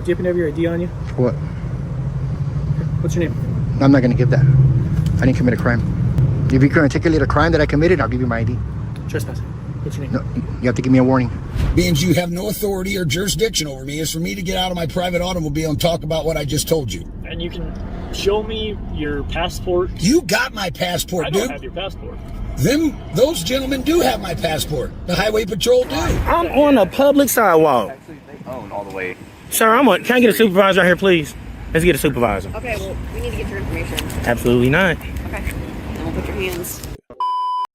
you happen to have your ID on you? What? What's your name? I'm not gonna give that. I didn't commit a crime. If you're gonna articulate a crime that I committed, I'll give you my ID. Trespassing. What's your name? No, you have to give me a warning. Means you have no authority or jurisdiction over me. It's for me to get out of my private automobile and talk about what I just told you. And you can show me your passport. You got my passport, I dude. don't have your passport. Those gentlemen do have my passport. The Highway Patrol do. I'm on a public sidewalk. Actually, they own all the way. Sir, can I get a supervisor out here, please? Let's get a supervisor. Okay, well, we need to get your information. Absolutely not. Okay, then we'll put your hands.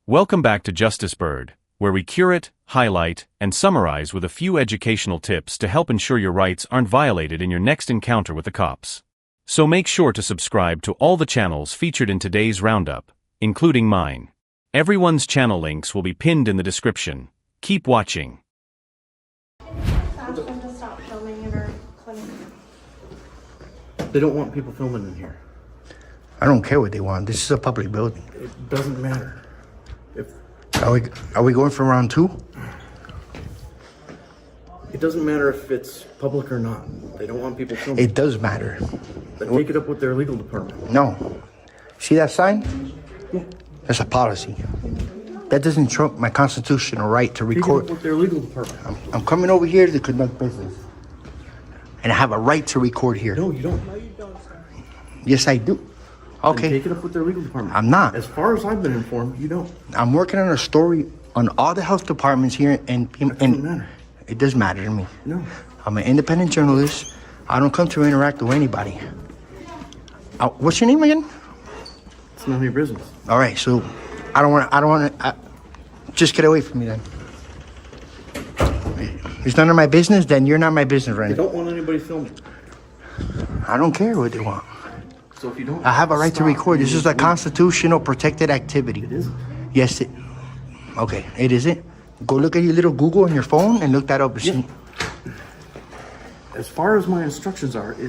Welcome back to Justice Bird, where we curate, highlight, and summarize with a few educational tips to help ensure your rights aren't violated in your next encounter with the cops. So make sure to subscribe to all the channels featured in today's roundup, including mine. Everyone's channel links will be pinned in the description. Keep watching. Ask them to stop filming in our clinic. They don't want people filming in here. I don't care what they want. This is a public building. It doesn't matter. Are we going for round 2? It doesn't matter if it's public or not. They don't want people filming. It does matter. Then take it up with their legal department. No. See that sign? Yeah. That's a policy. That doesn't trump my constitutional right to Take it record. up with their legal department. I'm coming over here to conduct business. And I have a right to record here. No, you don't. Yes, I do. Then Okay. take it up with their legal department. I'm not. As far as I've been informed, you don't. I'm working on a story on all the health departments here and doesn't matter. It does matter to me. No. I'm an independent journalist. I don't come to interact with anybody. What's your name again? It's none of your business. All right, so I don't want to. Just get away from me then. It's none of my business. Then you're not my business right They now. don't want anybody filming. I don't care what they want. So if you don't, I have a right to stop, record. This you is a leave. constitutional protected activity. It isn't. Yes, it. Okay, it isn't. Go look at your little Google on your phone and look that up. Yeah. As far as my instructions are, it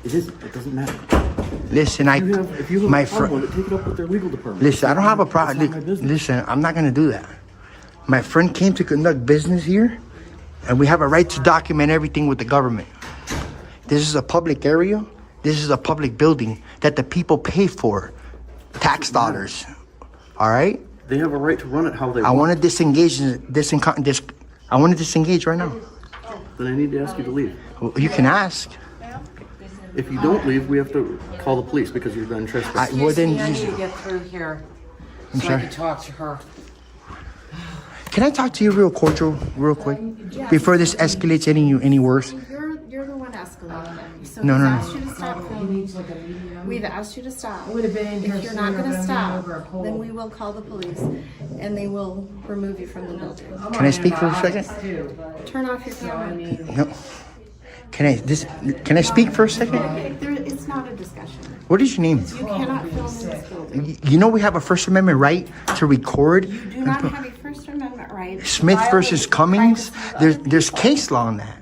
isn't. It doesn't matter. Listen, If you have my a problem friend. with it, take it up with their legal department. Listen, I don't have a It's not my problem. business. Listen, I'm not gonna do that. My friend came to conduct business here, and we have a right to document everything with the government. This is a public area. This is a public building that the people pay for, tax dollars. All right. They have a right to run it how they I want. want to disengage. I want to disengage right now. Then I need to ask you to leave. You can ask. If you don't leave, we have to call the police because you've been trespassing. Well, then, I need to get through here I'm so sorry. I can talk to her. Can I talk to you real cordial, real quick, before this escalates any worse? You're the one escalating it. So No, we've no, asked you to stop filming. We've asked you to stop. would have been in here If you're not sooner, going but to I'm stop, over a cold. then we will call the police and they will remove you from the building. Can I speak for a second? Turn off your camera. No. Can I speak for a second? It's not a discussion. What is your name? You cannot film in this building. You know we have a First Amendment right to record. You do not have a First Amendment right. Smith versus Cummings. There's case law on that.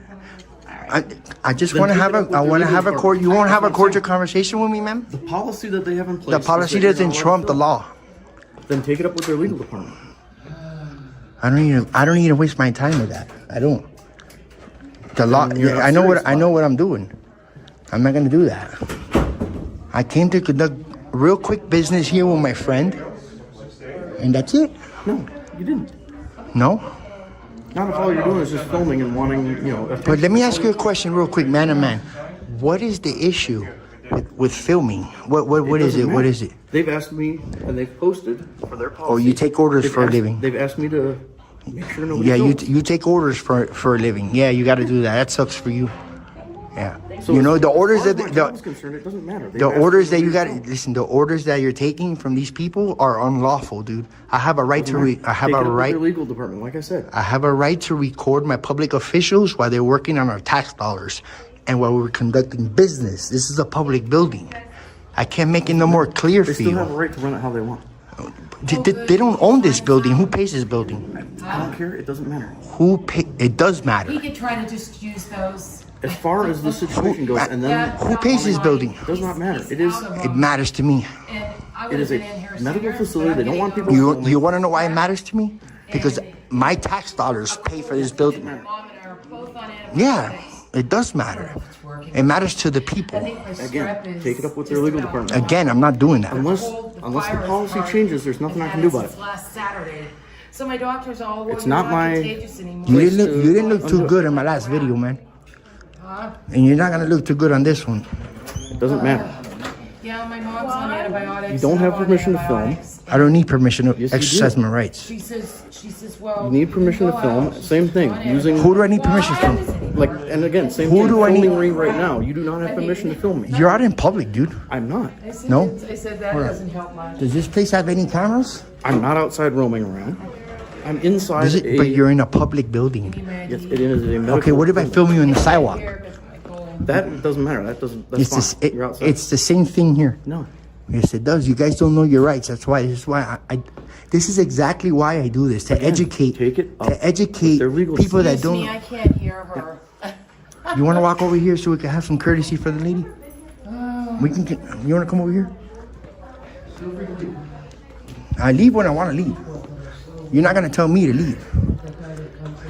I just want to take have it up with I your want to legal have a department. court. You won't have a That's what I'm cordial conversation with me, ma'am. The policy that they have in place. The policy is that you're doesn't not allowed trump to the film. law. Then take it up with their legal department. I don't need to waste my time with that. I don't. The law. Then you're not I know serious what I'm doing. I'm not gonna do that. I came to conduct real quick business here with my friend, and that's it. No, you didn't. No. Not if all you're doing is just filming and wanting, But let me ask you a question real quick, man to man. What is the issue with filming? What is it? What is it? They've asked me, and they've posted for their policy. Oh, you take orders They've for a asked- living. They've asked me to make sure nobody Yeah, films. you take orders for a living. Yeah, you got to do that. That sucks for you. Yeah. So You know the as orders far as that my job is concerned, it doesn't matter. They've the asked orders me that you to got. film. Listen, the orders that you're taking from these people are unlawful, dude. I have a right to. I have Take a it up with right. their legal department, like I said. I have a right to record my public officials while they're working on our tax dollars and while we're conducting business. This is a public building. I can't make it no more clear They for still have a you. right to run it how they want. They don't own this building. Who pays this building? I don't care. It doesn't matter. Who pay? It does matter. He could try to just use those. As far as the situation goes, and then Who pays this building? it does not matter. It is. It matters to me. And I It would is have a been in here medical sooner, facility. but They I'm don't want getting people over filming. You want to know why it matters to me? Because my tax dollars pay for this building. Mom and I are both on Yeah, antibiotics. it does matter. It's worth talking It about. matters to the I people. think my Again, strep is take it up with their just legal about department. Again, I'm not doing that. Unless hold the virus policy part changes, there's nothing I and can had do it about it. since last Saturday. So my doctor's all, well, It's you're not my- contagious anymore. You didn't look too good in my last video, man. And you're not gonna look too good on this one. It doesn't matter. Yeah, my mom's on antibiotics. You don't I'm have on permission to film. antibiotics. I don't need permission to Yes, you exercise do. my rights. She says, well. You need permission to go film. out. Same thing. On Using Who do I need permission from? like, and again, same Who thing. do I need- Filming me right now. You do not have permission to film me. You're out in public, dude. I'm not. I said, No? I said that doesn't help much. Does this place have any cameras? I'm not outside roaming around. I'm inside Does it, but you're in a public building. Yes, it is a medical. Okay, what if I film you in the sidewalk? Here, but my colon. That doesn't matter. That's It's fine. You're outside. it's the same thing here. No. Yes, it does. You guys don't know your rights. That's why. This is why this is exactly why I do this, to educate, take it up to educate their legal people that Excuse me, don't. I can't hear her. You want to walk over here so we can have some courtesy for the lady? We can. You want to come over here? I leave when I want to leave. You're not gonna tell me to leave.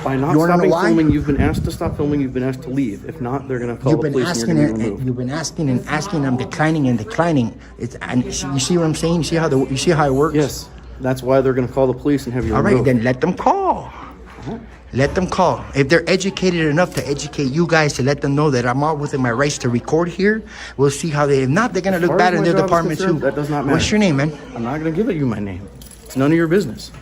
By not You wanna know stopping why? filming, you've been asked to stop filming. You've been asked to leave. If not, they're gonna call You've the been police asking and you're gonna and be removed. you've been asking and asking. I'm declining and declining. It's and you see what I'm saying? You see how it works? Yes, that's why they're gonna call the police and have you All right, removed. then let them call. Let them call. If they're educated enough to educate you guys to let them know that I'm all within my rights to record here, we'll see how they. If not, they're gonna look far bad as in my their job is department too. concerned, that does not What's matter. your name, man? I'm not gonna give you my name. It's none of your business.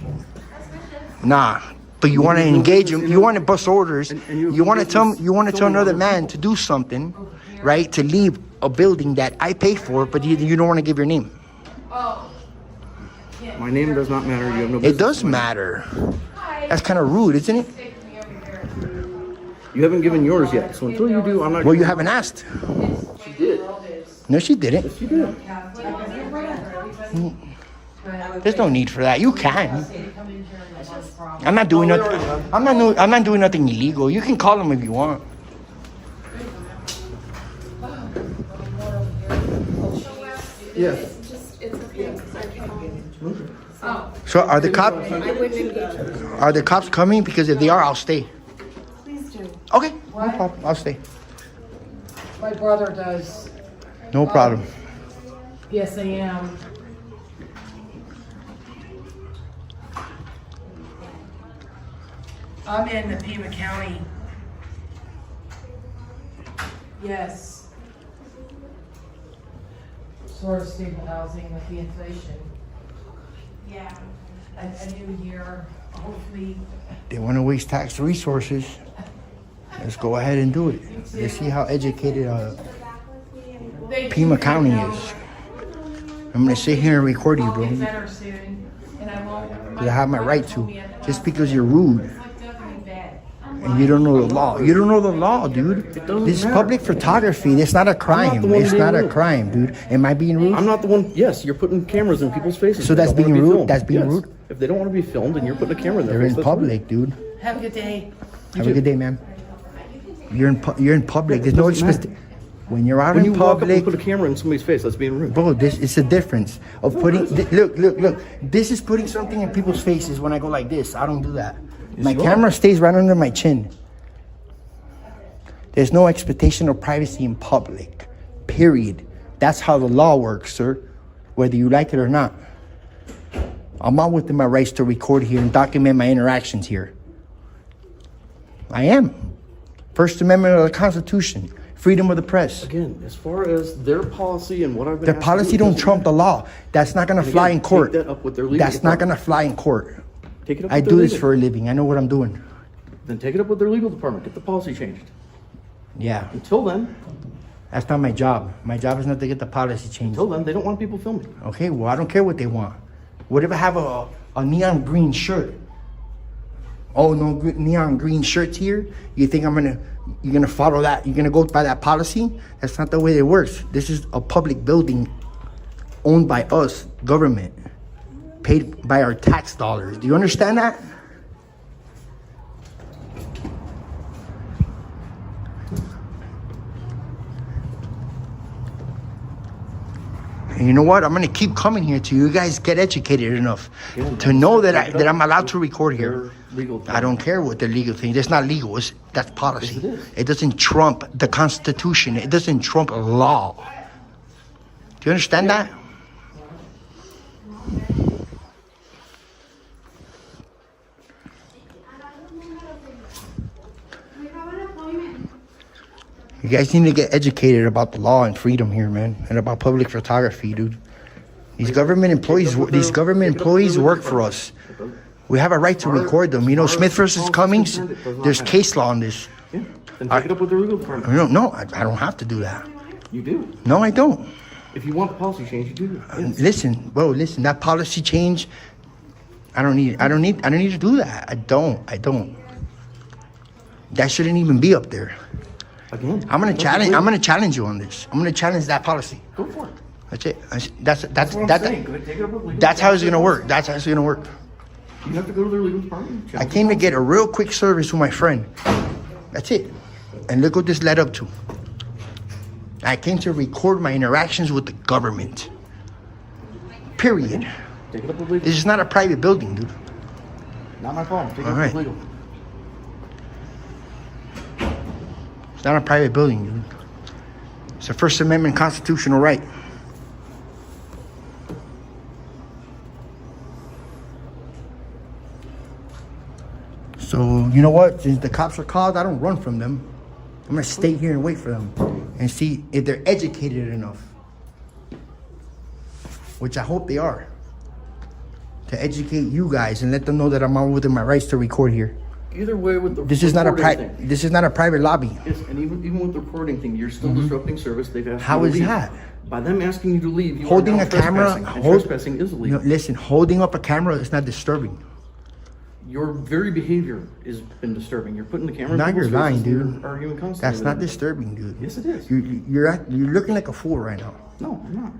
Nah. But you want to engage them. You want to bust orders. And You want to tell. business You want to tell filming another other man to do something, right? To leave a building that I pay for, but you don't want to give your name. My name does not matter. You have no business. It does matter. That's kind of rude, isn't it? You haven't given yours yet. So until you do, I'm not. Well, you haven't asked. She did. No, she didn't. She did. There's no need for that. You can. I'm not doing nothing. I'm not doing nothing illegal. You can call them if you want. Yes. So are the cops coming? Because if they are, I'll stay. Please do. Okay, no problem. I'll stay. My brother does. No problem. Yes, I am. I'm in the Pima County. Yes. Sort of stable housing with the inflation. Yeah. A new year, hopefully. They want to waste tax resources. Let's go ahead and do it. Let's see how educated Pima County is. I'm gonna sit here and record you, I'll bro. get better soon, and I won't. I have my right to. Just because you're rude It's like definitely bad. and you don't know the law. You don't know the law, dude. This is public photography. It's not a crime. the one It's being not a rude. crime, dude. Am I being rude? I'm not the one. Yes, you're putting cameras in people's faces. So They that's don't wanna being be rude? filmed. That's being Yes. rude? If they don't want to be filmed and you're putting a camera in their They're face, in that's rude. public, dude. Have a good day. Have a good day, man. You're in public. There's no doesn't expect. When you're out When in you walk up and public, put a camera in somebody's face, that's being rude. bro, this it's a difference of putting. Look. This is putting something in people's faces. When I go like this, I don't do that. My you camera stays right under my chin. There's no expectation of privacy in public. Period. That's how the law works, sir. Whether you like it or not. I'm not within my rights to record here and document my interactions here. I am. First Amendment of the Constitution. Freedom of the press. Again, as far as their policy and what I've been Their asked to policy do, it don't doesn't trump the matter. law. That's not gonna And fly again, in court. take that up with their legal That's not department. gonna fly in court. Take it up I with do their this legal- for a living. I know what I'm doing. Then take it up with their legal department. Get the policy changed. Yeah, Until then, that's not my job. My job is not to get the policy changed. until then, they don't want people filming. Okay, well, I don't care what they want. What if I have a neon green shirt? Oh, no neon green shirts here? You think you're gonna follow that? You're gonna go by that policy? That's not the way it works. This is a public building owned by us, government, paid by our tax dollars. Do you understand that? And you know what? I'm gonna keep coming here till you guys get educated enough to know that I'm allowed to record here. I don't care what the legal thing. That's not legal. That's policy. Yes, it is. It doesn't trump the Constitution. It doesn't trump law. Do you understand that? You guys need to get educated about the law and freedom here, man, and about public photography, dude. These government employees work for us. We have a right to record them. You know, Smith versus Cummings, there's case law on this. Yeah. Then take it up with the legal department. No, I don't have to do that. You do. No, I don't. If you want the policy change, you do. Yes. Listen, that policy change, I don't need to do that. I don't. That shouldn't even be up there. Again, I'm gonna challenge you on this. I'm gonna challenge that policy. Go for it. That's it. That's what I'm saying. Go ahead, take it up with legal That's how it's gonna department. work. That's how it's gonna work. You have to go to their legal department. I came to get a real quick service with my friend. That's it. And look what this led up to. I came to record my interactions with the government. Period. Take it up with legal. This is not a private building, dude. Not my problem. Take it All up right. with legal. It's not a private building, dude. It's a First Amendment constitutional right. So, you know what? Since the cops are called, I don't run from them. I'm gonna stay here and wait for them and see if they're educated enough. Which I hope they are. To educate you guys and let them know that I'm all within my rights to record here. Either way, with the This is not a recording thing. this is not a private lobby. Yes, and even with the recording thing, you're still disrupting service. They've asked How you to is leave. that? By them asking you to leave, you Holding are now a camera, trespassing, and trespassing is illegal. listen, holding up a camera is not disturbing. Your very behavior has been disturbing. You're putting the camera in Now people's you're lying, faces and dude. you're arguing constantly. That's with not them. disturbing, dude. Yes, it is. You're looking like a fool right now. No, I'm not.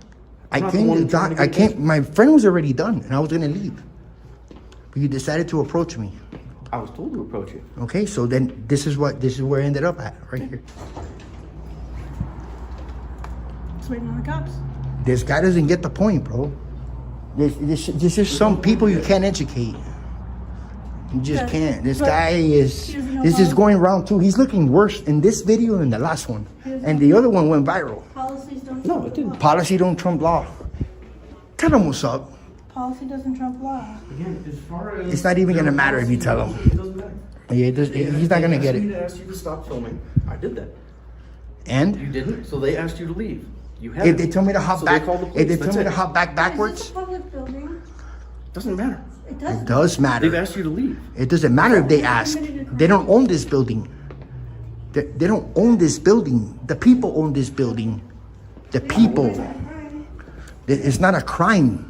I I'm not the one came. trying to I get came. attention. My friend was already done, and I was gonna leave. But you decided to approach me. I was told to approach you. Okay, so then this is where I ended up at, right here. Just waiting on the cops. This guy doesn't get the point, bro. There's just some people you can't educate. You just But- can't. This but guy is. he doesn't know This is how- going round too. He's looking worse in this video than the last one, and the other one went viral. Policies don't No, trump it didn't. law. Policy don't trump law. Tell him what's up. Policy doesn't trump law. Again, as far as It's not even gonna matter if you tell him. It doesn't matter. Yeah, he's not gonna get They asked me it. to ask you to stop filming. I did that. You And didn't, so they asked you to leave. You had if they tell me to hop so back, they called the if police. they tell That's me to it. hop back Is backwards, this a public building? Doesn't matter. It it doesn't. does They've matter. asked you to leave. It doesn't matter if they ask. They don't own this building. They don't own this building. The people own this building. The people. It's not a crime.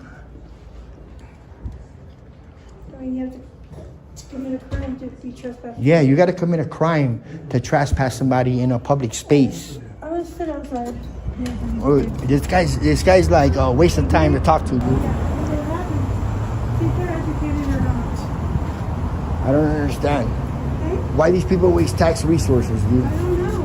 I mean, you have to commit a crime to be trespassing. Yeah, you got to commit a crime to trespass somebody in a public space. I was sit outside. Oh, this guy's like a waste of time to talk to, dude. See if they're educated or not. I don't understand. Okay? Why these people waste tax resources, dude? I don't know.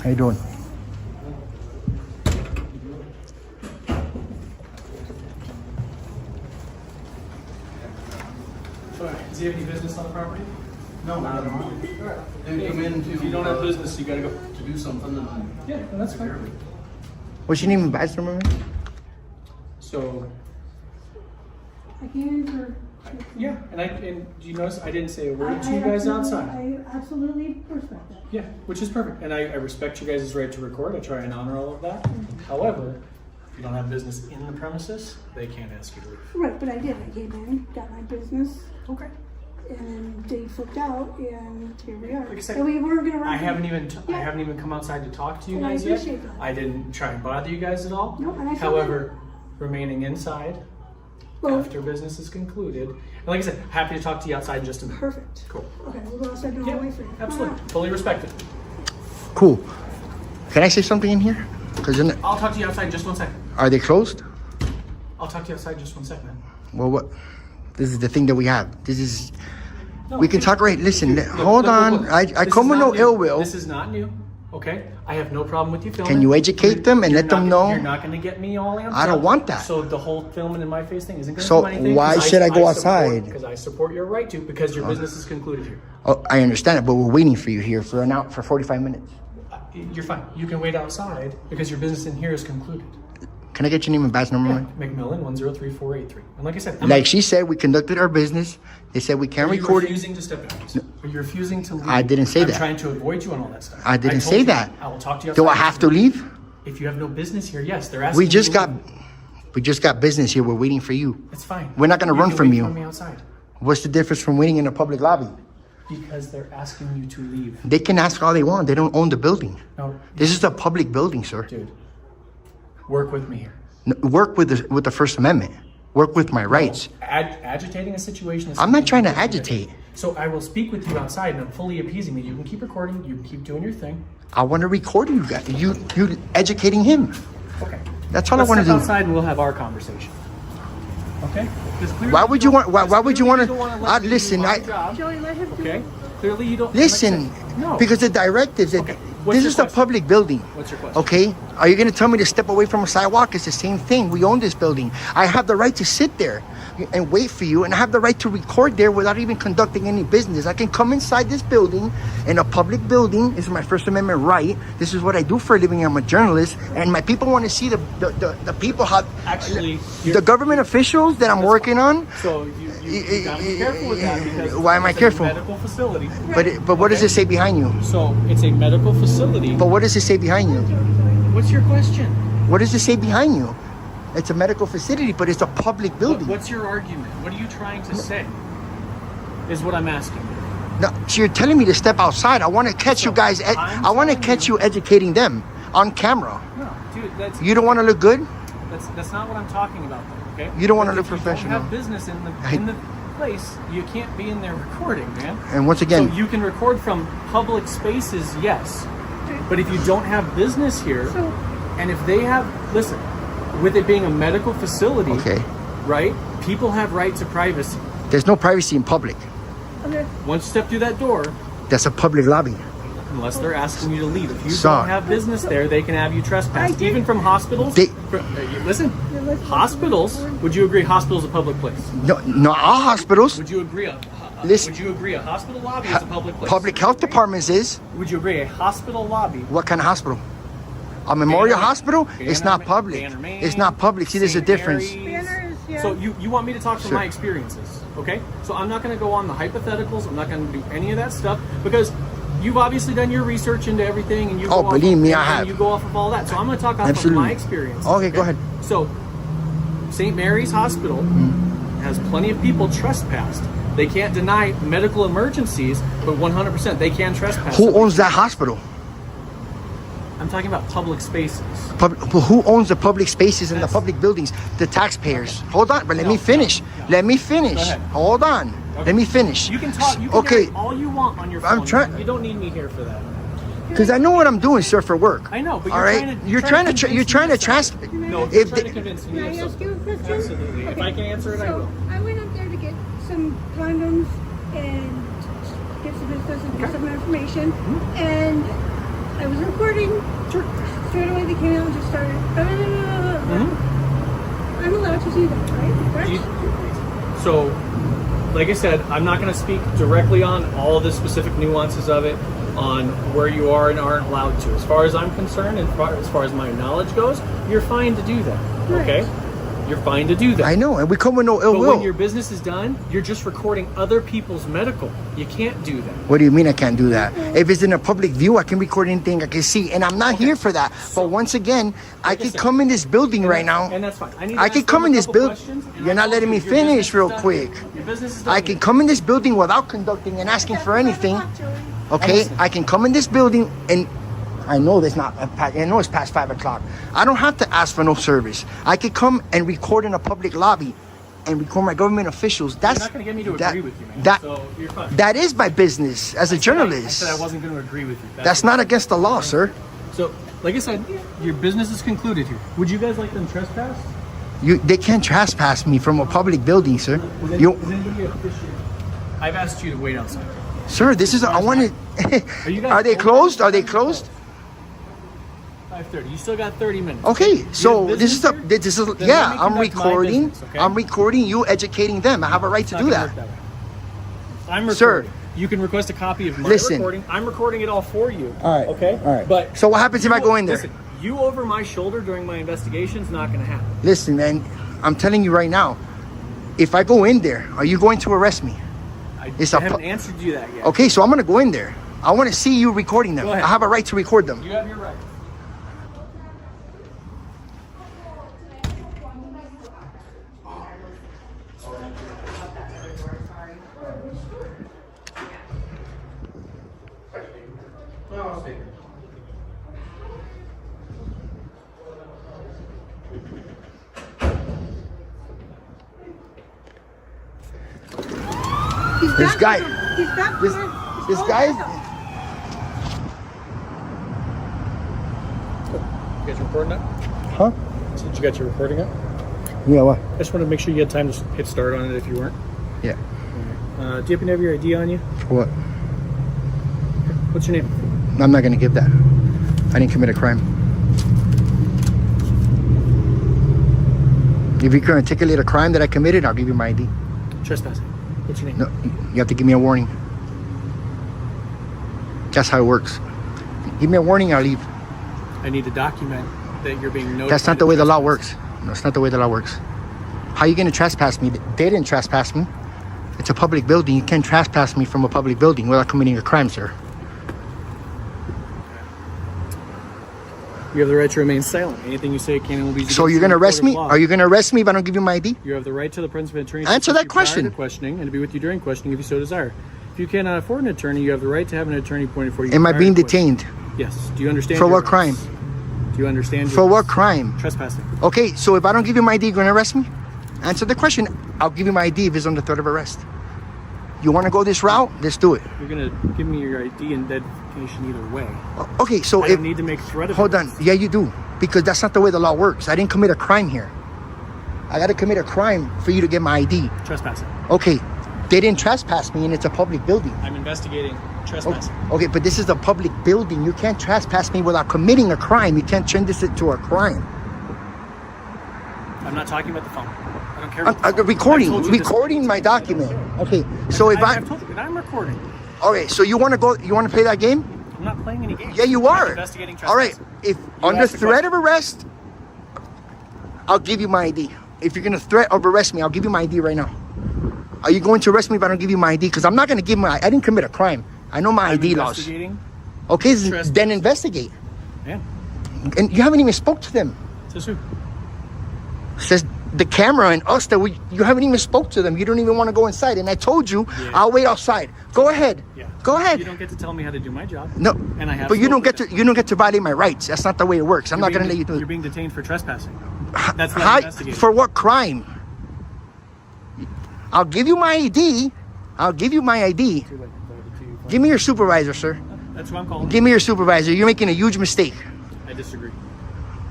How you doing? Does he have any business on the property? No, not at all. They come in to. If you don't have business, you gotta go. to do something. And Yeah, well, that's fine. What's your name and badge number, man? So, I came in for. yeah, and do you notice I didn't say a I word to you guys outside? I absolutely respect that. Yeah, which is perfect. And I respect you guys' right to record. I try and honor all of that. However, if you don't have business in the premises, they can't ask you to leave. Right, but I did. I came in, got my business, Okay. and then they flipped out, and here we are. Like I said, and we weren't gonna run. I from- haven't even Yeah. I haven't even come outside to talk to you And I guys yet. appreciate that. I didn't try and bother you guys at all. No, and I feel However, remaining inside Well, after business is concluded. And like I said, happy to talk to you outside in just a minute. perfect. Cool. Okay, we'll go outside and I'll Yeah, wait for you. absolutely. Alright. Fully respected. Cool. Can I say something in here? Because I'll talk to you outside just 1 second. are they closed? I'll talk to you outside just 1 second, man. Well, what? This is the thing that we have. This is. No, We can talk right. Listen, Look, hold look, on. look. I This come is with not no new. ill will. This is not new. Okay, I have no problem with you filming. Can you educate them and You're let them not gonna- know? You're not going to get me all amped I don't up. want that. So the whole filming in my face thing isn't going to So do anything. why 'cause should I go outside? Because I support your right to. Because your business is concluded here. Oh, I understand it, but we're waiting for you here for 45 minutes. You're fine. You can wait outside because your business in here is concluded. Can I get your name and badge number, Yeah, man? McMillan 103483. And like I said, Like she said, we conducted our business. They said we can't are you record it. refusing to step out? Are you refusing to leave? I didn't say I'm that. trying to avoid you and all that stuff. I didn't told say you, that. I will talk to you outside. Do I have to leave? If you have no business here, yes. They're asking We you just to got, leave. business here. We're waiting for you. It's fine. We're not gonna run can from wait you. For me outside What's the difference from waiting in a public lobby? because they're asking you to leave. They can ask all they want. They don't own the building. No, This is a public building, sir. dude. Work with me here. Work with the First Amendment. Work with my rights. Agitating a situation is I'm not something trying to you can do. agitate. So I will speak with you outside, and I'm fully appeasing you. You can keep recording. You can keep doing your thing. I want to record you guys. You educating him. Okay. That's all Let's I want to step do. outside, and we'll have our conversation. Okay? 'Cause clearly Why would you want? Why because would you clearly want don't to? let me do Listen, my job, Joey, let him do okay? it. Clearly you don't. listen. No. Because the directives. Okay, what's This your is a question? public building. What's your question? Okay. Are you going to tell me to step away from a sidewalk? It's the same thing. We own this building. I have the right to sit there and wait for you, and I have the right to record there without even conducting any business. I can come inside this building, in a public building. This is my First Amendment right. This is what I do for a living. I'm a journalist, and my people want to see the people how Actually, the government officials that I'm working on. So you gotta be careful with that because Why am I it's a careful? medical facility. But what does it say behind you? So it's a medical facility. But what does it say behind you? What's your question? What does it say behind you? It's a medical facility, but it's a public building. What's your argument? What are you trying to say? Is what I'm asking. No, so you're telling me to step outside. I want to catch you guys. I want to catch you educating them on camera. No, dude, that's You don't want to look good? that's not what I'm talking about. Though, okay? You don't wanna Because look if professional. You don't have business in the place. You can't be in there recording, man. And once again, So you can record from public spaces, yes. But if you don't have business here, and if they have, listen, with it being a medical facility, okay, right? People have right to privacy. there's no privacy in public. Once you step through that door, That's a public lobby. unless they're asking you to leave. If you Son. don't have business there, they can have you trespass. Even from hospitals. Listen, hospitals. Would you agree hospitals a public place? No, not all hospitals. Would you agree? Listen. Would you agree a hospital lobby is a public place? Public health departments is. Would you agree a hospital lobby? What kind of hospital? A memorial Banner- hospital? It's not Banner- public. Banner Maine, It's not public. See, there's a St. difference. Mary's. Banners, yeah. So you want me to talk from Sure. my experiences, okay? So I'm not going to go on the hypotheticals. I'm not going to do any of that stuff because you've obviously done your research into everything, and you. Oh, go off believe of, me, and I have. You go off of all that. So I'm going to talk off Absolutely. of my experience. Okay, go ahead. So St. Mary's Hospital has plenty of people trespassed. They can't deny medical emergencies, but 100% they can trespass. Who owns that hospital? I'm talking about public spaces. Who owns the public spaces and the public buildings? The taxpayers. Hold on, but let me finish. Let me finish. Go ahead. Hold on. Let me finish. You can talk. You can Okay, narrate all you want on your phone. I'm trying- You don't need me here for that. because I know what I'm doing, sir, for work. I know, but All you're right, trying to. you're trying to convince transfer. me of something. No, you're If trying the- to convince me Can of I ask something. you a question? Absolutely. If I can answer it, I So will. I went up there to get some condoms and get some business and get some information, and I was recording. Sure. Straight away they came out and just started. I'm allowed to do that, right? Correct? So, like I said, I'm not going to speak directly on all the specific nuances of it, on where you are and aren't allowed to. As far as I'm concerned, and as far as my knowledge goes, you're fine to do that. Okay? You're fine to do that. I know, and we come with no ill But will. when your business is done, you're just recording other people's medical. You can't do that. What do you mean I can't do that? If it's in a public view, I can record anything I can see, and I'm not here for that. But once again, I Like I could said, come in this building And right now. And that's fine. I can come in this building. You're not letting me finish real quick. Your business is done. I can come in this building without conducting and asking for anything. Okay, I can come in this building, and I know there's not. I know it's past 5 o'clock. I don't have to ask for no service. I could come and record in a public lobby, and record my government officials. That's You're not going to get me to that- agree with you, man. That So you're fine. that is my business as a I journalist. said I wasn't going to agree with you. That's not against the law, sir. So Like I said, your business is concluded here. Would you guys like them trespass? They can't trespass me from a public building, sir. Is anybody official? I've asked you to wait outside. Sir, this is, I want to, you guys are they open? closed? Are they closed? 5:30. You still got 30 minutes. Okay, so You have this is, business here? this is, Then yeah, let me I'm conduct my recording. business, okay? I'm recording you educating them. I have a right to It's do not gonna that. work way. I'm Sir. recording. You can request a copy of my Listen. recording. I'm recording it all for you. All right. Okay? All right. But So what happens if I go in there? Listen, you over my shoulder during my investigation is not going to happen. Listen, man, I'm telling you right now, if I go in there, are you going to arrest me? I It's a haven't pu- answered you that yet. Okay, so I'm going to go in there. I want to see you recording them. Go ahead. I have a right to record them. You have your right. He's This back guy- there. He's back This, there. this Oh, guy, You got your recording up? huh? Did you got your recording up? Yeah, what? I just wanted to make sure you had time to hit start on it if you weren't. Yeah. Do you happen to have your ID on you? What? What's your name? I'm not going to give that. I didn't commit a crime. If you're going to articulate a crime that I committed, I'll give you my ID. Trespassing. What's your name? No, you have to give me a warning. That's how it works. Give me a warning, I'll leave. I need to document that you're being notified. That's not the way of the law trespass. works. No, it's not the way the law works. How are you going to trespass me? They didn't trespass me. It's a public building. You can't trespass me from a public building without committing a crime, sir. You have the right to remain silent. Anything you say can and will be. So you're going to arrest me? Are you going to arrest me if I don't give you my ID? You have the right to the presence of an attorney. to Answer assist that you prior question. to questioning and to be with you during questioning if you so desire. If you cannot afford an attorney, you have the right to have an attorney appointed for you. Am I prior being to questioning. detained? Yes. Do you understand? For your what rights? crime? Do you understand? your For what rights? crime? Trespassing. Okay, so if I don't give you my ID, you're going to arrest me? Answer the question. I'll give you my ID if it's under threat of arrest. You want to go this route? Let's do it. You're gonna give me your ID and identification either way. Okay, so I if... don't need to make threat of. Hold on. Yeah, you do. Because that's not the way the law works. I didn't commit a crime here. I got to commit a crime for you to get my ID. Trespassing. Okay, they didn't trespass me and it's a public building. I'm investigating trespassing. Okay, but this is a public building. You can't trespass me without committing a crime. You can't turn this into a crime. I'm not talking about the phone. I don't care about the phone. I've Recording told you this- my document. Okay, so if I've told you that I'm recording. okay, so you want to go? You want to play that game? I'm not playing any games. Yeah, you I'm are. investigating All right, trespassing. if You under asked the threat of arrest, I'll give you my ID. If you're gonna threat of arrest me, I'll give you my ID right now. Are you going to arrest me if I don't give you my ID? Because I'm not gonna give I didn't commit a crime. I know my I'm ID laws. investigating. Okay, Trespass. then investigate. Yeah. And you haven't even spoke to them. Says who? Says the camera and us that you haven't even spoke to them. You don't even want to go inside. And I told you Yeah. I'll wait outside. Go ahead. Yeah. Go ahead. You don't get to tell me how to do my job. No. And I have But you don't spoken get to violate my rights. That's not the way it works. I'm You're not gonna being- let you do You're it. being detained for trespassing. That's not How, investigating. for what crime? I'll give you my ID. I'll give you my ID. Too late. Give me your supervisor, sir. That's what I'm calling. Give me your supervisor. You're making a huge mistake. I disagree.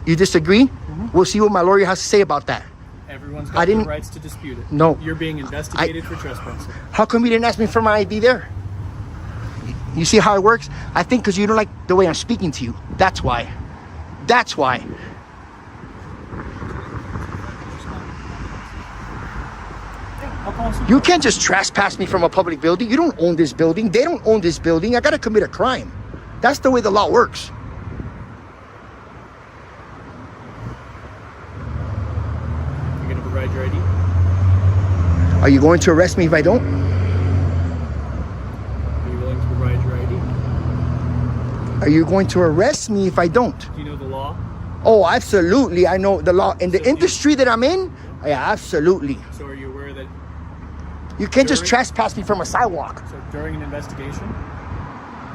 You disagree? We'll see what my lawyer has to say about that. Everyone's I got the didn't- rights to dispute it. No. You're being investigated for trespassing. How come you didn't ask me for my ID there? You see how it works? I think because you don't like the way I'm speaking to you. That's why. That's why. I'll call him. You can't just trespass me from a public building. You don't own this building. They don't own this building. I got to commit a crime. That's the way the law works. You're going to provide your ID? Are you going to arrest me if I don't? Are you willing to provide your ID? Are you going to arrest me if I don't? Do you know the law? Oh, absolutely. I know the law. In the So do you- industry that I'm in, yeah, absolutely. So are you aware that You can't just During- trespass me from a sidewalk. during an investigation,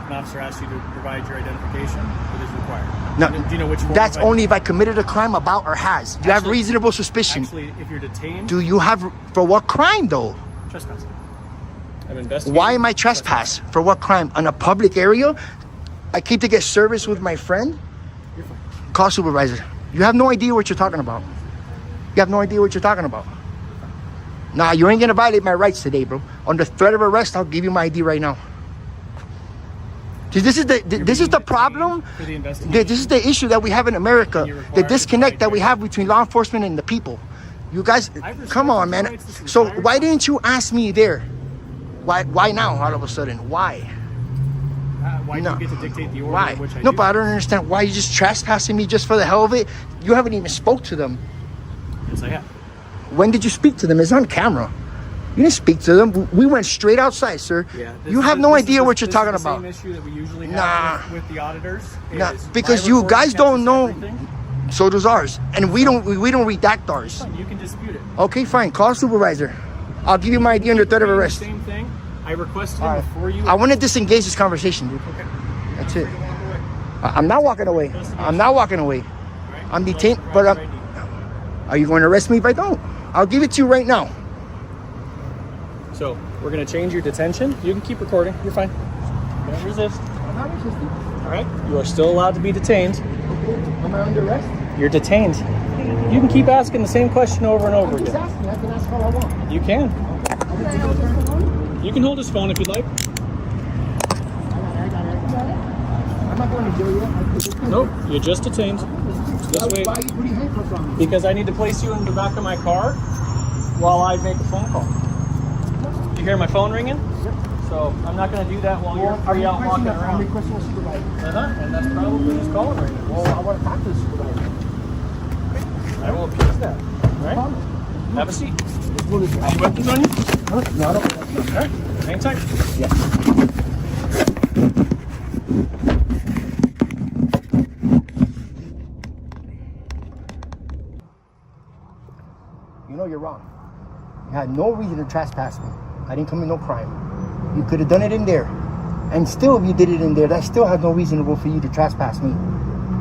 an officer asks you to provide your identification? It is required. No, Do you know which form that's of only if I committed a crime about or has. Do you have Actually- reasonable suspicion? Actually, if you're detained, Do you have, for what crime though? trespassing. I'm investigating. Why am I trespass? For what crime? On a public area? I came to get service with my friend? You're fine. Call supervisor. You have no idea what you're talking about. You have no idea what you're talking about. Nah, you ain't gonna violate my rights today, bro. Under threat of arrest, I'll give you my ID right now. See, this is the problem. For the investigation. This is the issue that we have in America. You're required The to disconnect that we provide have between law enforcement and the people. You guys, respect come on, your man. rights. This is So entire why time. didn't you ask me there? Why now? All of a sudden, why? Why No. do you get to dictate the order Why? in which I No, do? but I don't understand why you just trespassing me just for the hell of it. You haven't even spoke to them. Yes, I have. When did you speak to them? It's on camera. You didn't speak to them. We went straight outside, sir. Yeah, You have no idea what you're talking This about. is the same issue that we usually Nah. have with the auditors. Nah, is because my you recording guys don't captures know. everything. So does ours, and we don't redact ours. Fine, you can dispute it. Okay, fine. Call supervisor. I'll give you my ID under threat of arrest. Same thing. I requested All him right. before you. I want to disengage this conversation, dude. Okay. That's it. I'm not walking away. I'm not walking away. All right. I'm Well, detained, grab but your I'm. ID. Are you going to arrest me if I don't? I'll give it to you right now. So we're gonna change your detention. You can keep recording. You're fine. Don't resist. I'm not resisting. All right. You are still allowed to be detained. Am I under arrest? You're detained. You can keep asking the same question over and over I'm just again. asking. I can ask all I want. You can. You can hold his phone if you'd like. I'm not going to jail yet. Nope. You're just detained. This way. Why are you putting handcuffs on me? Because I need to place you in the back of my car while I make a phone call. You hear my phone ringing? Yep. So I'm not going to do that while you're free out walking I'm around. requesting a supervisor. And that's probably who's calling right now. Well, I want to talk to the supervisor. I will appease that. All right? Have a seat. Any weapons on you? No, I don't. All right. Hang tight. You know you're wrong. You had no reason to trespass me. I didn't commit no crime. You could have done it in there. And still, if you did it in there, that still has no reason for you to trespass me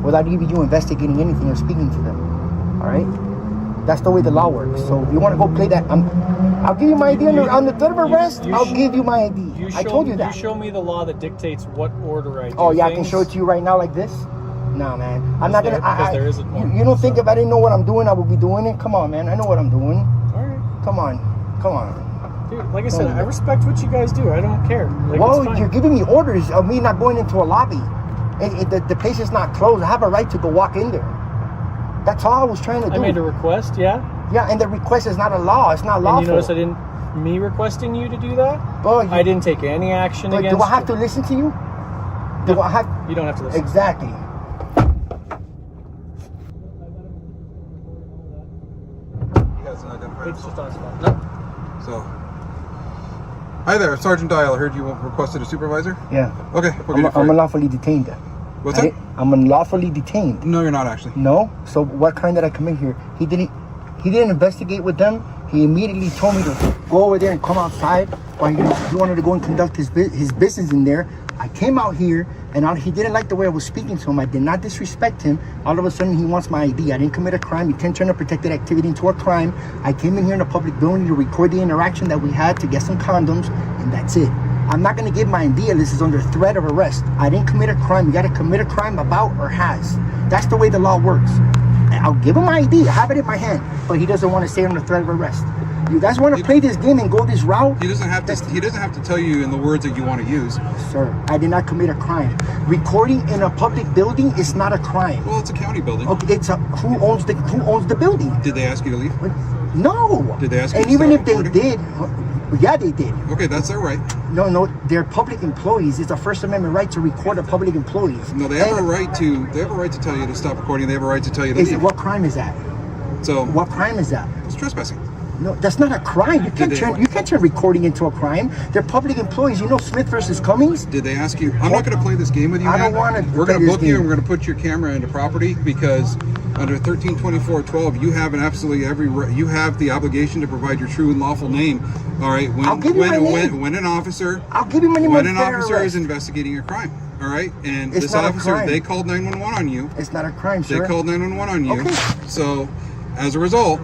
without even you investigating anything or speaking to them. All right? That's the way the law works. So if you want to go play that, I'll give you my ID on the threat of arrest. I'll give you my ID. I told you that. You show me the law that dictates what order I do. Oh yeah, I can things. show it to you right now like this. No, man, I'm not gonna. Because there isn't one. You don't think if I didn't know what I'm doing, I would be doing it? Come on, man, I know what I'm doing. All right. Come on. Dude, like I said, I respect what you guys do. I don't care. Like, Well, it's fine. you're giving me orders of me not going into a lobby. The place is not closed. I have a right to go walk in there. That's all I was trying to do. I made a request, yeah. Yeah, and the request is not a law. It's not lawful. And you notice I didn't. Me requesting you to do that? Well, I didn't take any action But against. do I have to listen to you? Do I have? You don't have to listen. Exactly. It's just on spot. No. So, hi there, Sergeant Dial. I heard you requested a supervisor. Yeah. Okay, we'll get it for I'm you. unlawfully detained. What's that? I'm unlawfully detained. No, you're not actually. No. So what crime did I commit here? He didn't investigate with them. He immediately told me to go over there and come outside. Or he wanted to go and conduct his business in there. I came out here, and he didn't like the way I was speaking to him. I did not disrespect him. All of a sudden, he wants my ID. I didn't commit a crime. You can't turn a protected activity into a crime. I came in here in a public building to record the interaction that we had to get some condoms, and that's it. I'm not going to give my ID unless it's under threat of arrest. I didn't commit a crime. You got to commit a crime about or has. That's the way the law works. I'll give him my ID. I have it in my hand, but he doesn't want to stay under threat of arrest. You guys want to play this game and go this route? He doesn't have to tell you in the words that you want to use. Sir, I did not commit a crime. Recording in a public building is not a crime. Well, it's a county building. Okay, it's who owns the building? Did they ask you to leave? No. Did they ask you And to even if stop they recording? did, yeah, they did. Okay, that's their right. No, they're public employees. It's a First Amendment right to record a public employees. No, they have a right to. They have a right to tell you to stop recording. They have a right to tell you to leave. What crime is that? So What crime is that? it's trespassing. No, that's not a crime. You can't turn recording into a crime. They're public employees. You know Smith versus Cummings? Did they ask you? I'm not going to play this game with you. I man. don't wanna We're play going to this book you, game. and we're going to put your camera into property because under 1324.12, you have you have the obligation to provide your true and lawful name. All right. I'll give you my name. When an officer. I'll give you my name. When an under officer is arrest. investigating a crime. All right, and It's this not a officer, crime. they called 911 on you. It's not a crime, sir. They called 911 on you. Okay. So, as a result,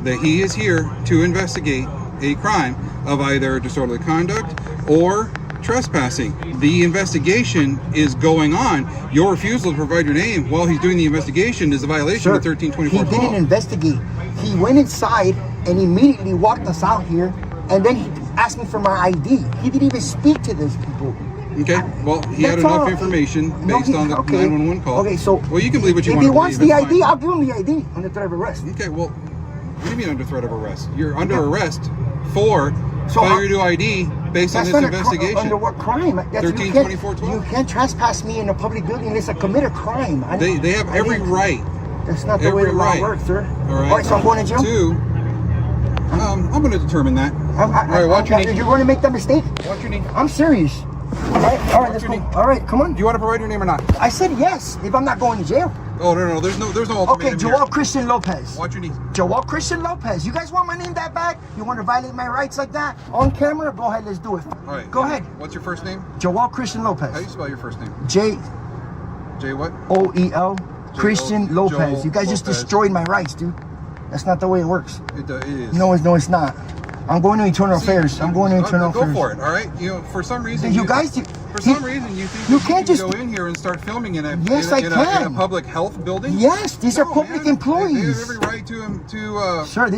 that he is here to investigate a crime of either disorderly conduct or trespassing. The investigation is going on. Your refusal to provide your name while he's doing the investigation is a violation Sir, of 1324. he didn't investigate. He went inside and immediately walked us out here, and then he asked me for my ID. He didn't even speak to those people. Okay, well, he had That's enough all. information No, based on the 911 call. Okay, so well, you can believe what you if want he to wants believe. the It's ID, fine. I'll give him the ID under threat of arrest. Okay, well, what do you mean under threat of arrest? You're under arrest for failure to ID based on That's this not investigation. under what crime? 1324-12. You can't trespass me in a public building unless I commit a crime. They have every right. That's not the way the law works, sir. All right. All right, so I'm going to jail? Two, I'm going to determine that. All right, watch your knee. You're going to make that mistake? Watch your knee. I'm serious. All right, let's go. All right, come on. Do you want to provide your name or not? I said yes, if I'm not going to jail. Oh, no, there's no ultimatum Okay, Joel here. Christian Lopez. Watch your knee. Joel Christian Lopez. You guys want my name that bad? You want to violate my rights like that? On camera? Go ahead, let's do it. All right. Go ahead. What's your first name? Joel Christian How do you Lopez. spell your first name? J J what? O E L Christian Joel Lopez. You guys just Lopez. destroyed my rights, dude. That's not the way it works. It is. No, it's not. I'm going to internal affairs. I'm going to internal go affairs. for it. All right. You know, for some reason, You guys, for some reason, you think you that can't can just go in here and start filming in a Yes, in a I can. public health building. Yes, these are No, public man. employees. They have every right to Sir,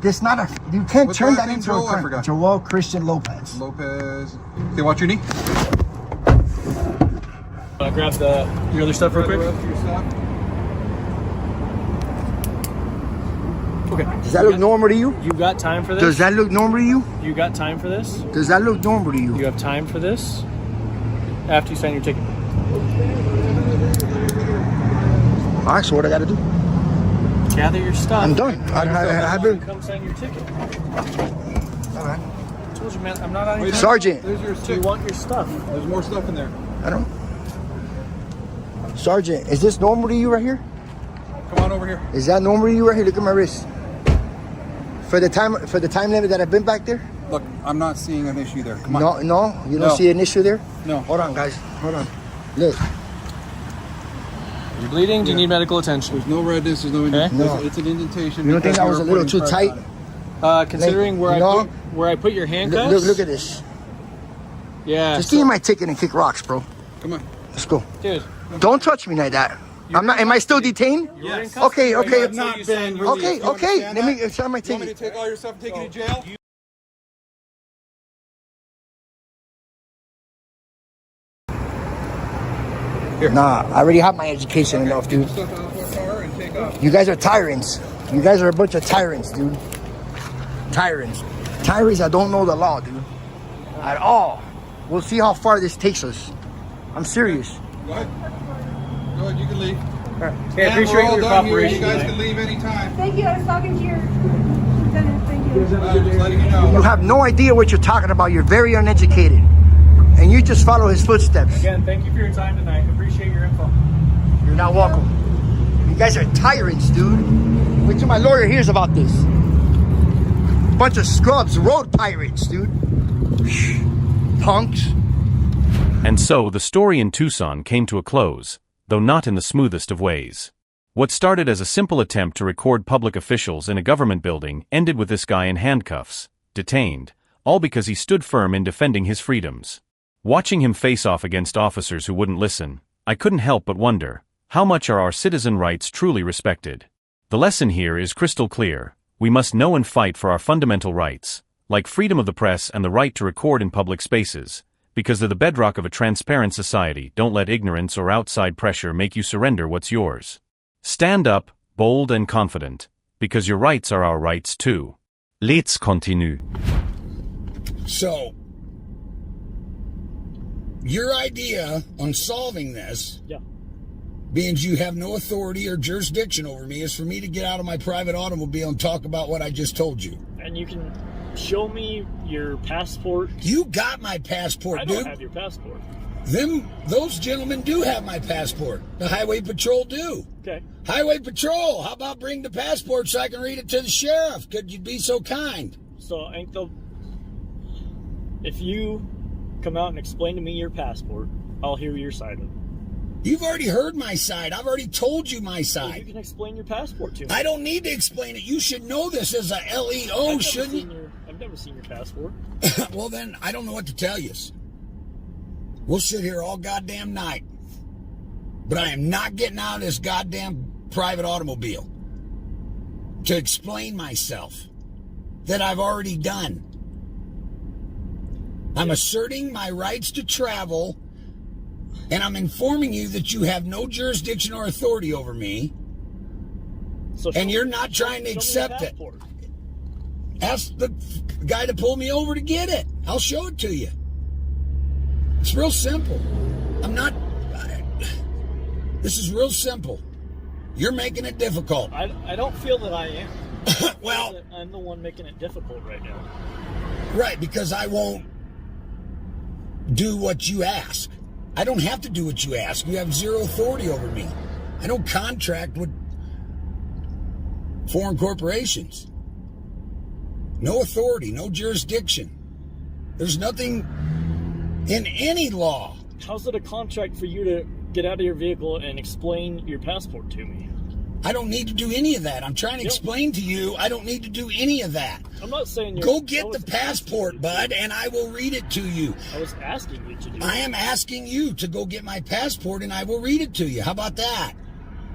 this not a. You can't What's turn your that last name, into Joel? a I crime. forgot. Joel Christian Lopez. Lopez. Okay, watch your knee. Grab your other stuff real quick. Okay. Does that look normal to you? You got time for this? Does that look normal to you? You got time for this? Does that look normal to You you? have time for this? After you sign your ticket. All right, so what I got to do? Gather your stuff. I'm done. I've been. Come sign your ticket. All right. I told you, man, I'm not on your Sergeant. There's your Do you stick. want your stuff? There's more stuff in there. I don't. Sergeant, is this normal to you right here? Come on over here. Is that normal to you right here? Look at my wrist. For the time limit that I've been back there? Look, I'm not seeing an issue there. Come on. No, you don't No. see an issue there? No. Hold on, guys. Hold on. Look. You're bleeding? Do you Yeah. need medical attention? There's no redness. There's no. Okay. No. It's an indentation. You don't think because that was a you're little putting too pressure tight? on it. Considering where No. I put your handcuffs. Look at this. Yeah. Just give me my ticket and kick rocks, bro. Come on. Let's go. Dude. Don't touch me like that. I'm not. Am I still detained? You're in Yes. Okay, custody right okay. now I've not until you sign been your- released. Okay, You okay. understand Let me that? sign my You want me to ticket. take all your stuff and take you to jail? Nah, I already have my education enough, dude. Stuff out of the car and take off. You guys are tyrants. You guys are a bunch of tyrants, dude. Tyrants. Tyrants that don't know the law, dude. At all. We'll see how far this takes us. I'm serious. Go ahead. Go ahead. You can leave. Hey, I And appreciate we're all your done here. cooperation. You guys tonight. can leave anytime. Thank you. I was talking to your lieutenant. Thank you. Just letting you know. You have no idea what you're talking about. You're very uneducated. And you just follow his footsteps. Again, thank you for your time tonight. Appreciate your info. You're not welcome. You guys are tyrants, dude. Wait till my lawyer hears about this. Bunch of scrubs, road pirates, dude. Punks. And so the story in Tucson came to a close, though not in the smoothest of ways. What started as a simple attempt to record public officials in a government building ended with this guy in handcuffs, detained, all because he stood firm in defending his freedoms. Watching him face off against officers who wouldn't listen, I couldn't help but wonder, how much are our citizen rights truly respected? The lesson here is crystal clear. We must know and fight for our fundamental rights, like freedom of the press and the right to record in public spaces, because they're the bedrock of a transparent society. Don't let ignorance or outside pressure make you surrender what's yours. Stand up, bold and confident, because your rights are our rights too. Let's continue. So, your idea on solving this, being you have no authority or jurisdiction over me, is for me to get out of my private automobile and talk about what I just told you. And you can show me your passport. You got my passport, I dude. don't have your passport. Those gentlemen do have my passport. The Highway Patrol do. Okay. Highway Patrol, how about bring the passport so I can read it to the sheriff? Could you be so kind? So, if you come out and explain to me your passport, I'll hear your side of it. You've already heard my side. I've already told you my So you side. can explain your passport to me. I don't need to explain it. You should know this as a LEO, shouldn't you? I've never seen your passport. Well, then, I don't know what to tell you. We'll sit here all goddamn night. But I am not getting out of this goddamn private automobile to explain myself that I've already done. I'm asserting my rights to travel, and I'm informing you that you have no jurisdiction or authority over me, and you're not trying to accept it. Ask the guy to pull me over to get it. I'll show it to you. It's real simple. This is real simple. You're making it difficult. I don't feel that I am. Well, I'm the one making it difficult right now. Right, because I won't do what you ask. I don't have to do what you ask. You have zero authority over me. I don't contract with foreign corporations. No authority, no jurisdiction. There's nothing in any law. How's it a contract for you to get out of your vehicle and explain your passport to me? I don't need to do any of that. I'm trying to explain to you, I don't need to do any of that. I'm not saying you're... Go get the passport, bud, and I will read it to you. I was asking you to do I am asking you to go get my passport, and I will read it to you. How about that?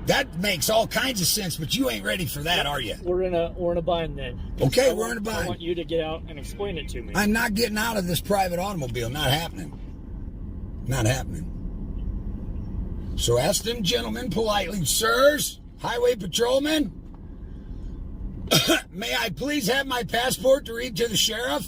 That makes all kinds of sense, but you ain't ready for that, are you? We're in a bind then. Okay, we're in a bind. I want you to get out and explain it to me. I'm not getting out of this private automobile. Not happening. Not happening. So ask them gentlemen politely, sirs, highway patrolmen, may I please have my passport to read to the sheriff?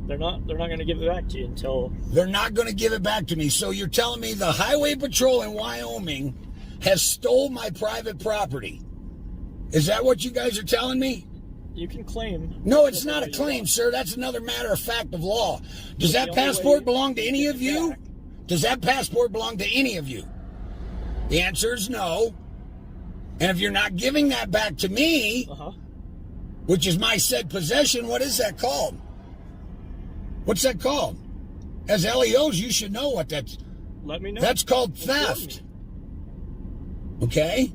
They're not going to give it back to you until... They're not going to give it back to me. So you're telling me the highway patrol in Wyoming has stole my private property. Is that what you guys are telling me? You can claim... No, it's not a claim, sir. That's another matter of fact of law. Does that passport belong to any of you? Does that passport belong to any of you? The answer is no. And if you're not giving that back to me, which is my said possession, what is that called? What's that called? As LEOs, you should know what that's... Let me know. That's called theft. Okay?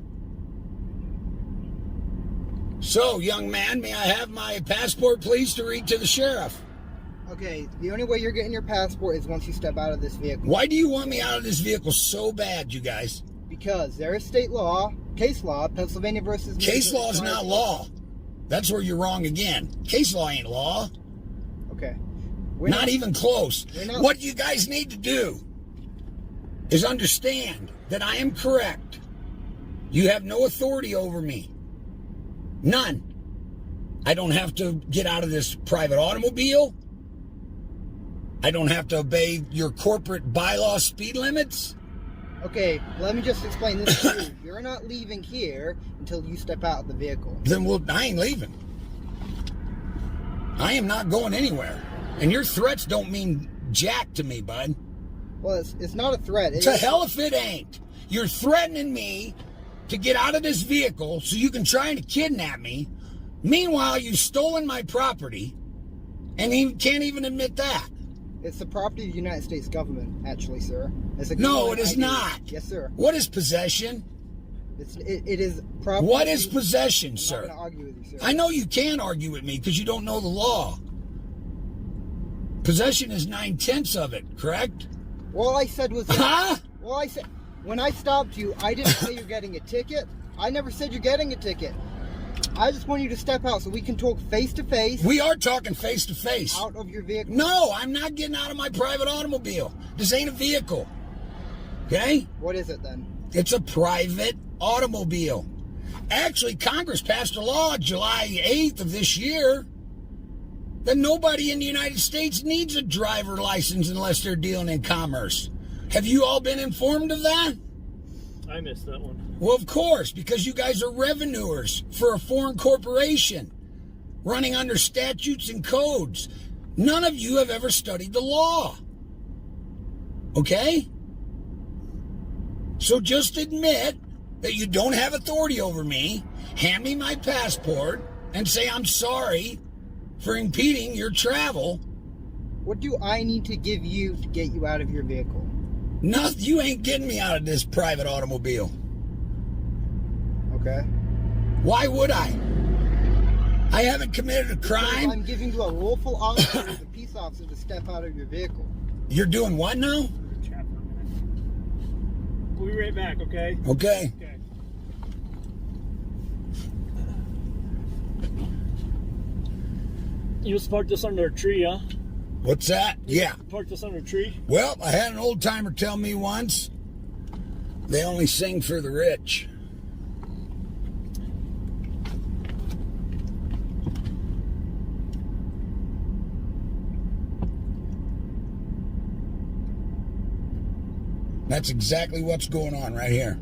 So, young man, may I have my passport, please, to read to the sheriff? Okay, the only way you're getting your passport is once you step out of this vehicle. Why do you want me out of this vehicle so bad, you guys? Because there is state law, case law, Pennsylvania versus... Case law is not law. That's where you're wrong again. Case law ain't law. Okay. Not even close. What you guys need to do is understand that I am correct. You have no authority over me. None. I don't have to get out of this private automobile. I don't have to obey your corporate bylaw speed limits. Okay, let me just explain this to you. You're not leaving here until you step out of the vehicle. Then I ain't leaving. I am not going anywhere. And your threats don't mean jack to me, bud. Well, it's not a threat. To hell if it ain't. You're threatening me to get out of this vehicle so you can try and kidnap me. Meanwhile, you've stolen my property and you can't even admit that. It's the property of the United States government, actually, sir. No, it is not. Yes, sir. What is possession? It is property. What is possession, sir? I'm not going to argue with you, sir. I know you can't argue with me because you don't know the law. Possession is 9/10 of it, correct? All I said was... Huh? All I said... When I stopped you, I didn't say you're getting a ticket. I never said you're getting a ticket. I just want you to step out so we can talk face to face. We are talking face to face. Out of your vehicle. No, I'm not getting out of my private automobile. This ain't a vehicle. Okay? What is it then? It's a private automobile. Actually, Congress passed a law July 8th of this year that nobody in the United States needs a driver license unless they're dealing in commerce. Have you all been informed of that? I missed that one. Well, of course, because you guys are revenuers for a foreign corporation running under statutes and codes. None of you have ever studied the law. Okay? So just admit that you don't have authority over me, hand me my passport, and say I'm sorry for impeding your travel. What do I need to give you to get you out of your vehicle? Nothing. You ain't getting me out of this private automobile. Okay. Why would I? I haven't committed a crime. I'm giving you a lawful officer as a peace officer to step out of your vehicle. You're doing what now? Chat for a minute. We'll be right back, okay? Okay. Okay. You just parked this under a tree, huh? What's that? Yeah. Parked this under a tree? Well, I had an old timer tell me once, they only sing for the rich. That's exactly what's going on right here.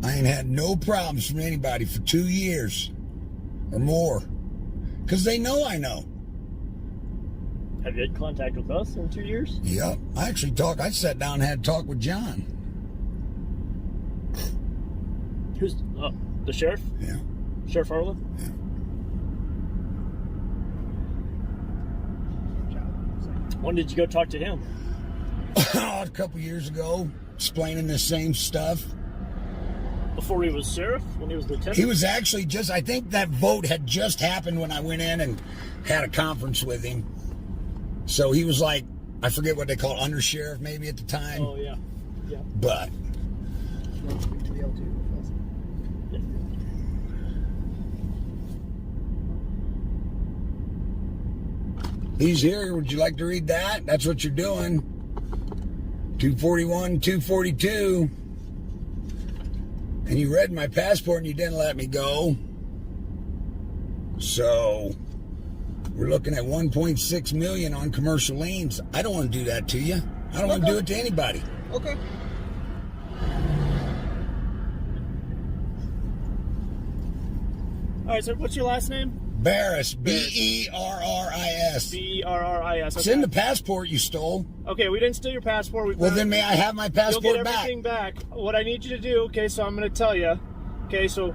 I ain't had no problems from anybody for 2 years or more. Because they know I know. Have you had contact with us in 2 years? Yep. I sat down and had a talk with John. Who's the sheriff? Yeah. Sheriff Harlan? Yeah. When did you go talk to him? A couple years ago, explaining the same stuff. Before he was sheriff? When he was lieutenant? He was actually I think that vote had just happened when I went in and had a conference with him. So he was like, I forget what they call it, undersheriff maybe at the time. Oh, yeah. Yeah. But he's here. Would you like to read that? That's what you're doing. 241, 242. And you read my passport and you didn't let me go. So we're looking at 1.6 million on commercial liens. I don't want to do that to you. I don't want to do it to anybody. Okay. All right, so what's your last name? Barris, B-E-R-R-I-S. B-E-R-R-I-S. It's in the passport you stole. Okay, we didn't steal your passport. Well, then may I have my passport You'll get back? everything back. What I need you to do, okay, so I'm going to tell you. Okay, so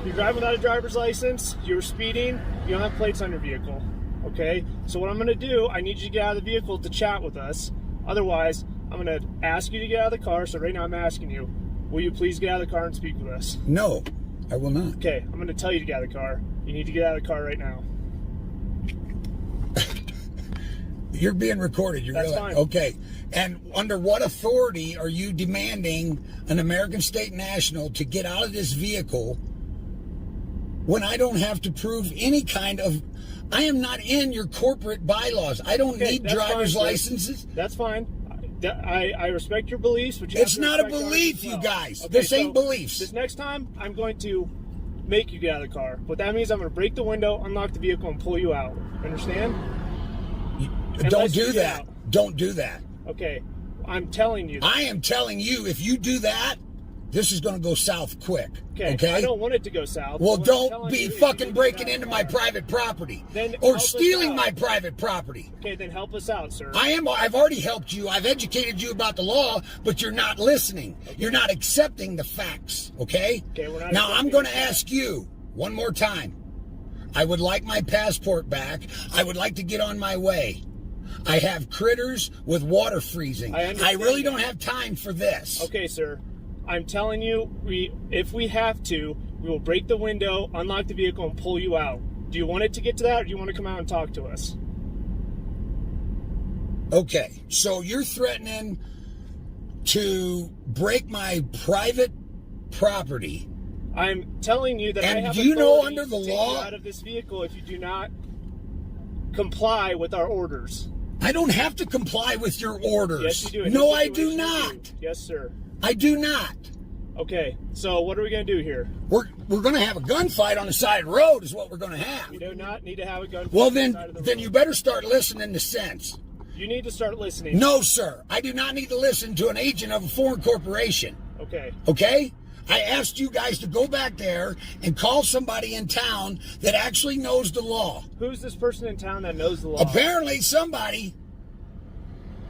you're driving without a driver's license. You're speeding. You don't have plates on your vehicle. Okay, so what I'm going to do, I need you to get out of the vehicle to chat with us. Otherwise, I'm going to ask you to get out of the car. So right now I'm asking you, will you please get out of the car and speak with us? No, I will not. Okay, I'm going to tell you to get out of the car. You need to get out of the car right now. You're being recorded. You That's realize? fine. Okay. And under what authority are you demanding an American state national to get out of this vehicle when I don't have to prove any kind of... I am not in your corporate bylaws. I don't need that's driver's fine, sir. licenses. That's fine. I respect your beliefs, but you It's have to not a respect ours belief, as well. you guys. Okay, This ain't so beliefs. This next time, I'm going to make you get out of the car. What that means, I'm going to break the window, unlock the vehicle, and pull you out. Understand? Don't Unless do you get that. out. Don't do that. Okay, I'm telling you. I am telling you, if you do that, this is going to go south quick. Okay, I don't want it to go south. Well, What I'm don't telling be you is you fucking need to breaking get out into of my the car. private property Then or help us stealing out. my private property. Okay, then help us out, sir. I've already helped you. I've educated you about the law, but you're not listening. You're not accepting the facts, okay? Okay, we're not Now, I'm accepting going to the facts. ask you one more time. I would like my passport back. I would like to get on my way. I have critters with water freezing. I understand really that. don't have time for this. Okay, sir. I'm telling you, if we have to, we will break the window, unlock the vehicle, and pull you out. Do you want it to get to that, or do you want to come out and talk to us? Okay, so you're threatening to break my private property. I'm telling you that I And have do you know authority under the to take law- you out of this vehicle if you do not comply with our orders. I don't have to comply with your orders. Yes, you do. In No, this I do situation, not. you do. Yes, sir. I do not. Okay, so what are we going to do here? We're going to have a gunfight on the side of the road is what we're going to have. We do not need to have a gun. Well, on the then side of the road. you better start listening to sense. You need to start listening. No, sir. I do not need to listen to an agent of a foreign corporation. Okay. Okay? I asked you guys to go back there and call somebody in town that actually knows the law. Who's this person in town that knows the law? Apparently somebody.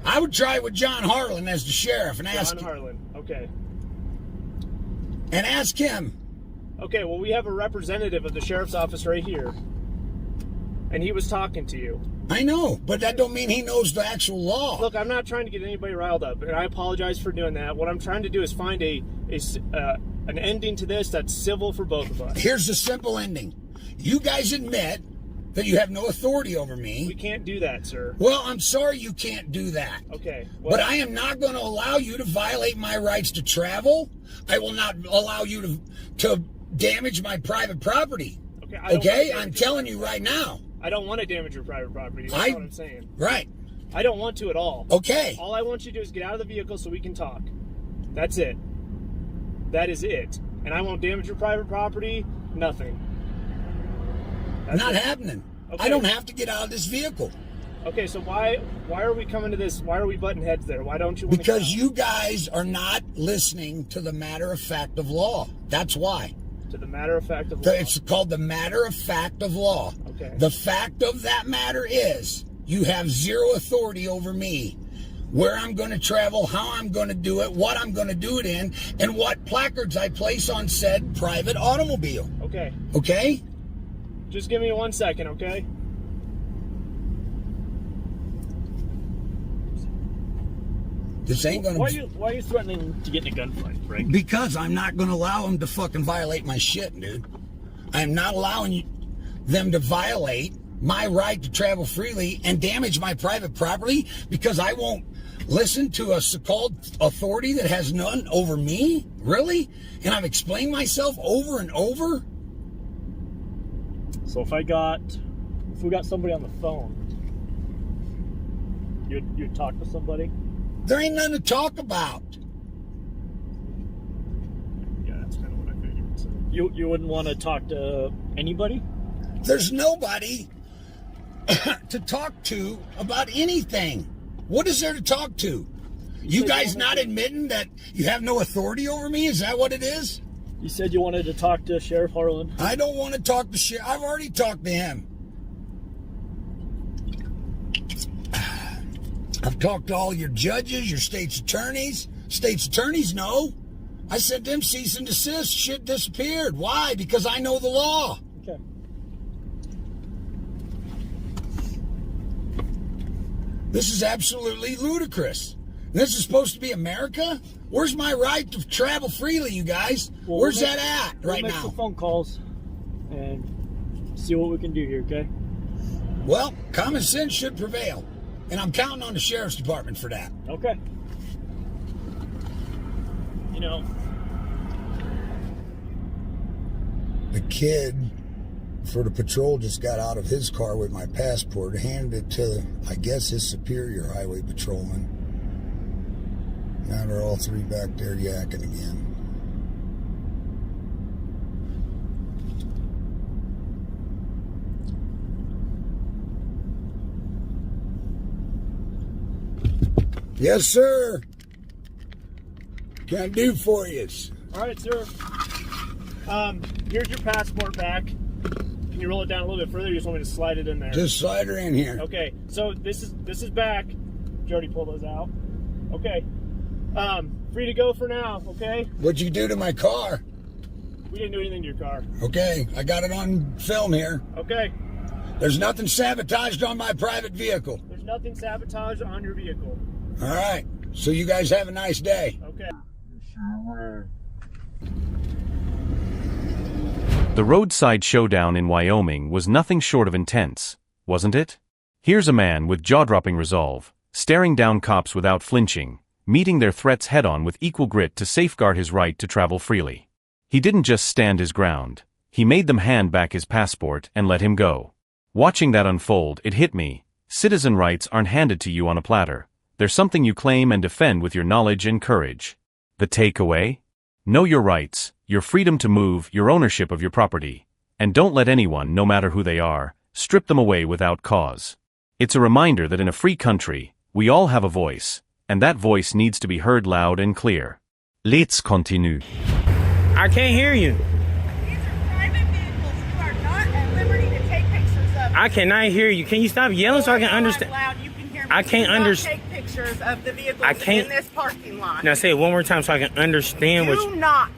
I would try with John Harlan as the sheriff and John Harlan. Okay. ask him. Okay, well, we have a representative of the sheriff's office right here. and he was talking to you. I know, but that don't mean he knows the actual law. Look, I'm not trying to get anybody riled up, and I apologize for doing that. What I'm trying to do is find an ending to this that's civil for both of us. Here's the simple ending. You guys admit that you have no authority over me. We can't do that, sir. Well, I'm sorry you can't do that. Okay. Well, But I am not going to allow you to violate my rights to travel. I will not allow you to damage my private property. Okay? I'm telling you right now. I don't want to damage your private property. That's what I'm saying. Right. I don't want to at all. Okay. All I want you to do is get out of the vehicle so we can talk. That's it. That is it. And I won't damage your private property. Nothing. Not happening. Okay. I don't have to get out of this vehicle. Okay, so why are we coming to this? Why are we butting heads there? Why don't you want Because you guys are not listening to the matter of fact of law. That's why. to the matter of fact of law? It's called the matter of fact of law. Okay. The fact of that matter is you have zero authority over me. Where I'm going to travel, how I'm going to do it, what I'm going to do it in, and what placards I place on said private automobile. Okay. Okay? Just give me 1 second, okay? This ain't going to... Why are you threatening to get in a gunfight, Frank? Because I'm not going to allow them to fucking violate my shit, dude. I'm not allowing them to violate my right to travel freely and damage my private property because I won't listen to a so-called authority that has none over me? Really? And I've explained myself over and over? So if we got somebody on the phone, you'd talk to somebody? There ain't nothing to talk about. Yeah, that's kind of what I figured. So you wouldn't want to talk to anybody? There's nobody to talk to about anything. What is there to talk to? You guys not admitting that you have no authority over me? Is that what it is? You said you wanted to talk to Sheriff Harlan. I don't want to talk to Sheriff. I've already talked to him. I've talked to all your judges, your state's attorneys. State's attorneys know. I sent them cease and desist. Shit disappeared. Why? Because I know the law. Okay. This is absolutely ludicrous. This is supposed to be America? Where's my right to travel freely, you guys? Well, Where's that at right we'll make now? some phone calls and see what we can do here, okay? Well, common sense should prevail. And I'm counting on the sheriff's department for that. Okay. You know, the kid for the patrol just got out of his car with my passport, handed it to, I guess, his superior highway patrolman. Now they're all three back there yakking again. Yes, sir. Can I do for you? all right, sir. Here's your passport back. Can you roll it down a little bit further? You just want me to slide it in there? Just slide her in here. Okay, so this is back. Did you already pull those out? Okay. Free to go for now, okay? What'd you do to my car? We didn't do anything to your car. Okay, I got it on film here. Okay. There's nothing sabotaged on my private vehicle. There's nothing sabotaged on your vehicle. All right, so you guys have a nice day. Okay. The roadside showdown in Wyoming was nothing short of intense, wasn't it? Here's a man with jaw-dropping resolve, staring down cops without flinching, meeting their threats head-on with equal grit to safeguard his right to travel freely. He didn't just stand his ground. He made them hand back his passport and let him go. Watching that unfold, it hit me. Citizen rights aren't handed to you on a platter. They're something you claim and defend with your knowledge and courage. The takeaway? Know your rights, your freedom to move, your ownership of your property. And don't let anyone, no matter who they are, strip them away without cause. It's a reminder that in a free country, we all have a voice, and that voice needs to be heard loud and clear. Let's continue. I can't hear you. These are private vehicles. You are not at liberty to take pictures of. I cannot hear you. Can you stop yelling so I can understand? Loud. You can hear me. I can't understand. Take pictures of the vehicles I can't. in this parking lot. Now say it one more time so I can understand what Do not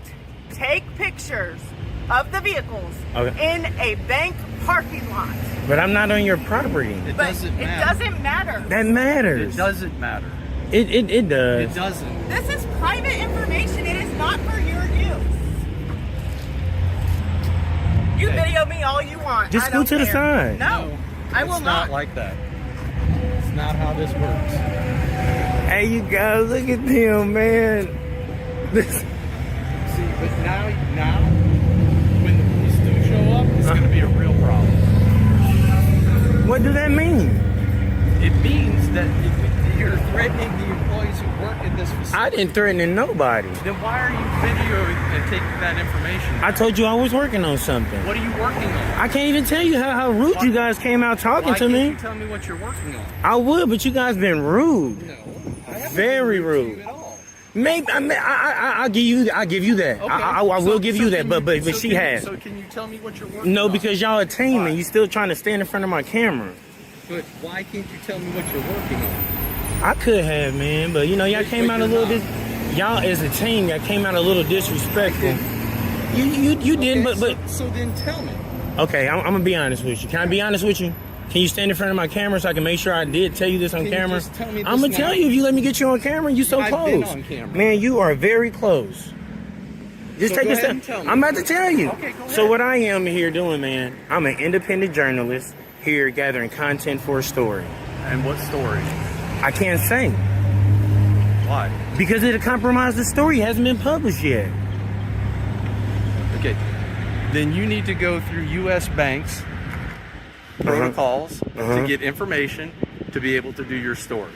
take pictures of the vehicles Okay. in a bank parking lot. But I'm not on your property. It doesn't matter. That matters. It doesn't matter. It does. It doesn't. This is private information. It is not for your use. You video me all you want. Just I go don't to the care. side. No, I will It's not like that. It's not how this works. Hey, you guys, look at them, man. This. See, but now, when the police do show up, it's going to be a real problem. What does that mean? It means that you're threatening the employees who work in this facility. I didn't threaten nobody. Then why are you videoing and taking that information? I told you I was working on something. What are you working on? I can't even tell you how rude you guys came out talking to Why me. can't you tell me what you're working on? I would, but you guys been rude. No, I haven't Very been rude to rude. you at all. Maybe I'll give you that. Okay. I will give you that. But So she can has. So can you tell me what you're working No, on? because y'all a team Why? and you still trying to stand in front of my camera. But why can't you tell me what you're working on? I could have, man, but you know, y'all came out a little y'all as a team, y'all came out a little disrespectful. You didn't, Okay, but so then tell me. okay, I'm gonna be honest with you. Can I be honest with you? Can you stand in front of my camera so I can make sure I did tell you this on Can you camera? just tell me this I'm gonna now? tell you if you let me get you on camera. You so I've close, been on camera. man. You are very close. Just So take go a ahead step. and tell me. I'm about to tell you. Okay, go So ahead. what I am here doing, man, I'm an independent journalist here gathering content for a story. And what story? I can't say Why? because it'll compromise the story. It hasn't been published yet. Okay. Then you need to go through U.S. banks protocols to get information to be able to do your story.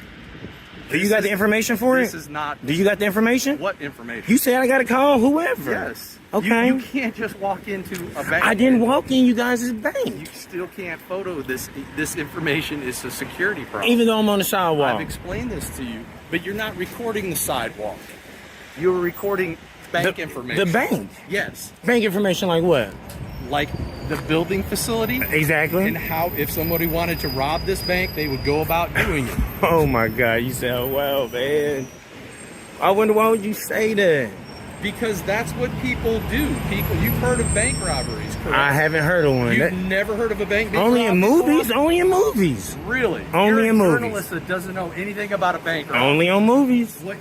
Do you got the information for This it? is not. Do you got the information? What information? You said I got to call whoever. Yes. Okay. You can't just walk into a bank. I didn't walk in you guys' You bank. still can't photo this. This information is a security problem. Even though I'm on the sidewalk. I've explained this to you, but you're not recording the sidewalk. You're recording bank information. The bank. Yes. Bank information like what? Like the building facility. Exactly. And how, if somebody wanted to rob this bank, they would go about doing it. Oh my God, you sound well, man. I wonder why would you say that? Because that's what people do. You've heard of bank robberies, correct? I haven't heard of one. You've That- never heard of a bank being only in robbed movies. before? Only in movies. Really? Only You're in a movies. journalist that doesn't know anything about a bank robbery. Only on movies. What?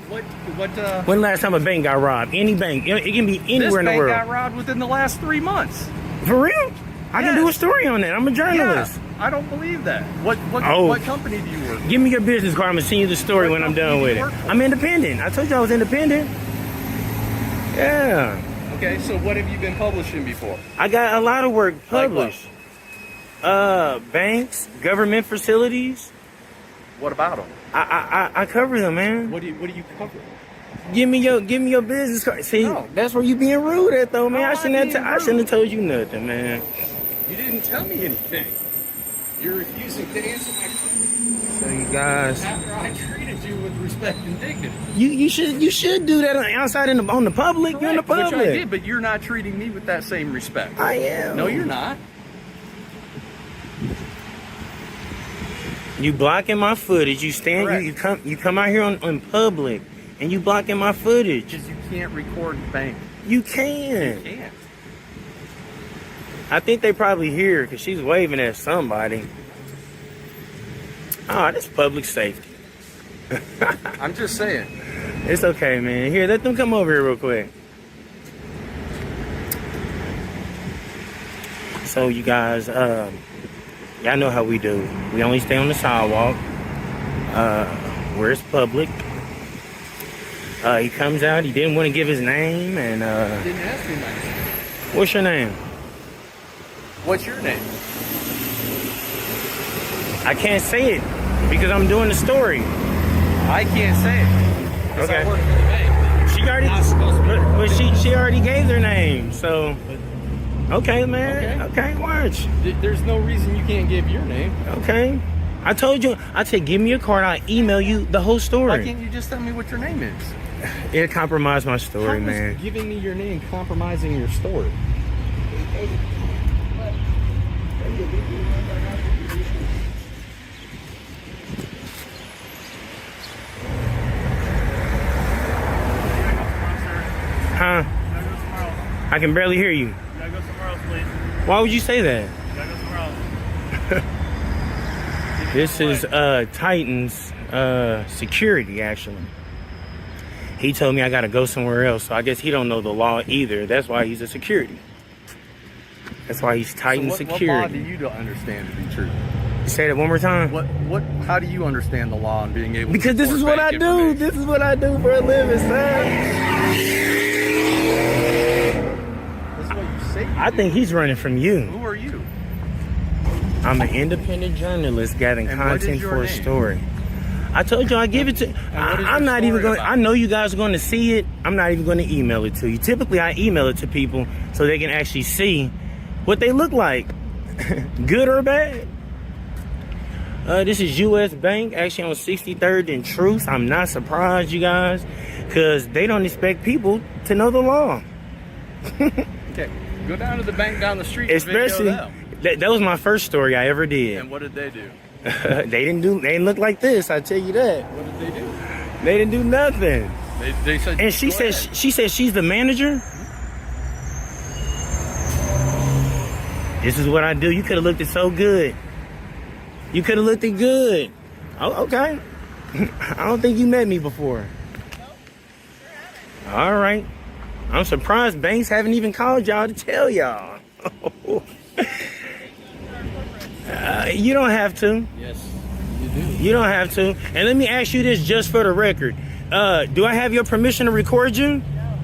When last time a bank got robbed? Any bank. It can be This anywhere in the bank world. got robbed within the last 3 months. For real? I can do a Yes. story on that. I'm a journalist. Yeah, I don't believe that. What Oh. company do you work for? Give me your business card. I'm gonna send you the story What when I'm company done do with you it. work for? I'm independent. I told you I was independent. Yeah. Okay, so what have you been publishing before? I got a lot of work Like what? published. Banks, government facilities. What about them? I cover them, man. What do you cover? Give me your business card. See, No. that's where you being rude at though, man. No, I I'm shouldn't being have rude. told you nothing, man. You didn't tell me anything. You're refusing to answer my question So you guys, after I treated you with respect and dignity. you should do that outside on the public. You're in the Correct, public. Which I did, but you're not treating me with that same respect. I am. No, you're not. You blocking my footage. You stand. Correct. You come out here in public, and you blocking my footage. Because you can't record the bank. You can. You can't. I think they probably hear because she's waving at somebody. Oh, that's public safety. I'm just saying. It's okay, man. Here, let them come over here real quick. So you guys, y'all know how we do. We only stay on the sidewalk, where it's public. He comes out. He didn't want to give his name, and Didn't ask me my name. what's your name? What's your name? I can't say it because I'm doing the story. I can't say it. Because Okay. I work for the bank. She already, Not supposed to be but she already gave their name. So, okay, man. Okay, watch. There's no reason you can't give your name. Okay. I told you. I said, give me your card. I'll email you the whole Why story. can't you just tell me what your name is? It compromised my story, How man. is giving me your name compromising your story? Huh? I can barely hear you. Gotta go somewhere else, please. Why would you say that? Gotta go somewhere else. This is Titan's security, actually. He told me I gotta go somewhere else, so I guess he don't know the law either. That's why he's a security. That's why he's Titan security. What law do you understand to be true? Say that one more time. How do you understand the law and being able because to this is what I do. This is what I do for a living, son. This is what you say. I think he's running from you. Who are you? I'm an independent journalist gathering content for a story. I told you I give it to. I'm not even going. I know you guys are going to see it. I'm not even going to email it to you. Typically, I email it to people so they can actually see what they look like, good or bad. This is U.S. Bank, actually on 63rd and Truth. I'm not surprised, you guys, because they don't expect people to know the law. Okay, go down to the bank down the street. Especially, that was my first story I ever did. And what did they do? They didn't look like this. I tell you that. What did they do? They didn't do nothing. They said. And she said she's the manager. This is what I do. You could have looked it so good. You could have looked it good. Oh, okay. I don't think you met me before. All right. I'm surprised banks haven't even called y'all to tell y'all. You don't have to. Yes, you do. You don't have to. And let me ask you this just for the record. Do I have your permission to record you? No.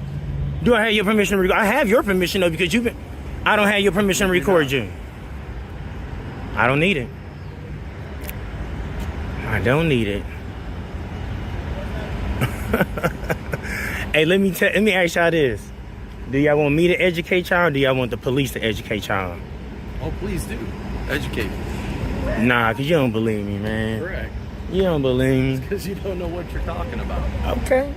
Do I have your permission to record? I have your permission though, because you've been... I don't have your permission to record you. I don't need it. I don't need it. Hey, let me ask y'all this. Do y'all want me to educate y'all, or do y'all want the police to educate y'all? Oh, please do. Educate me. Nah, because you don't believe me, man. Correct. You don't believe me. Because you don't know what you're talking about. Okay.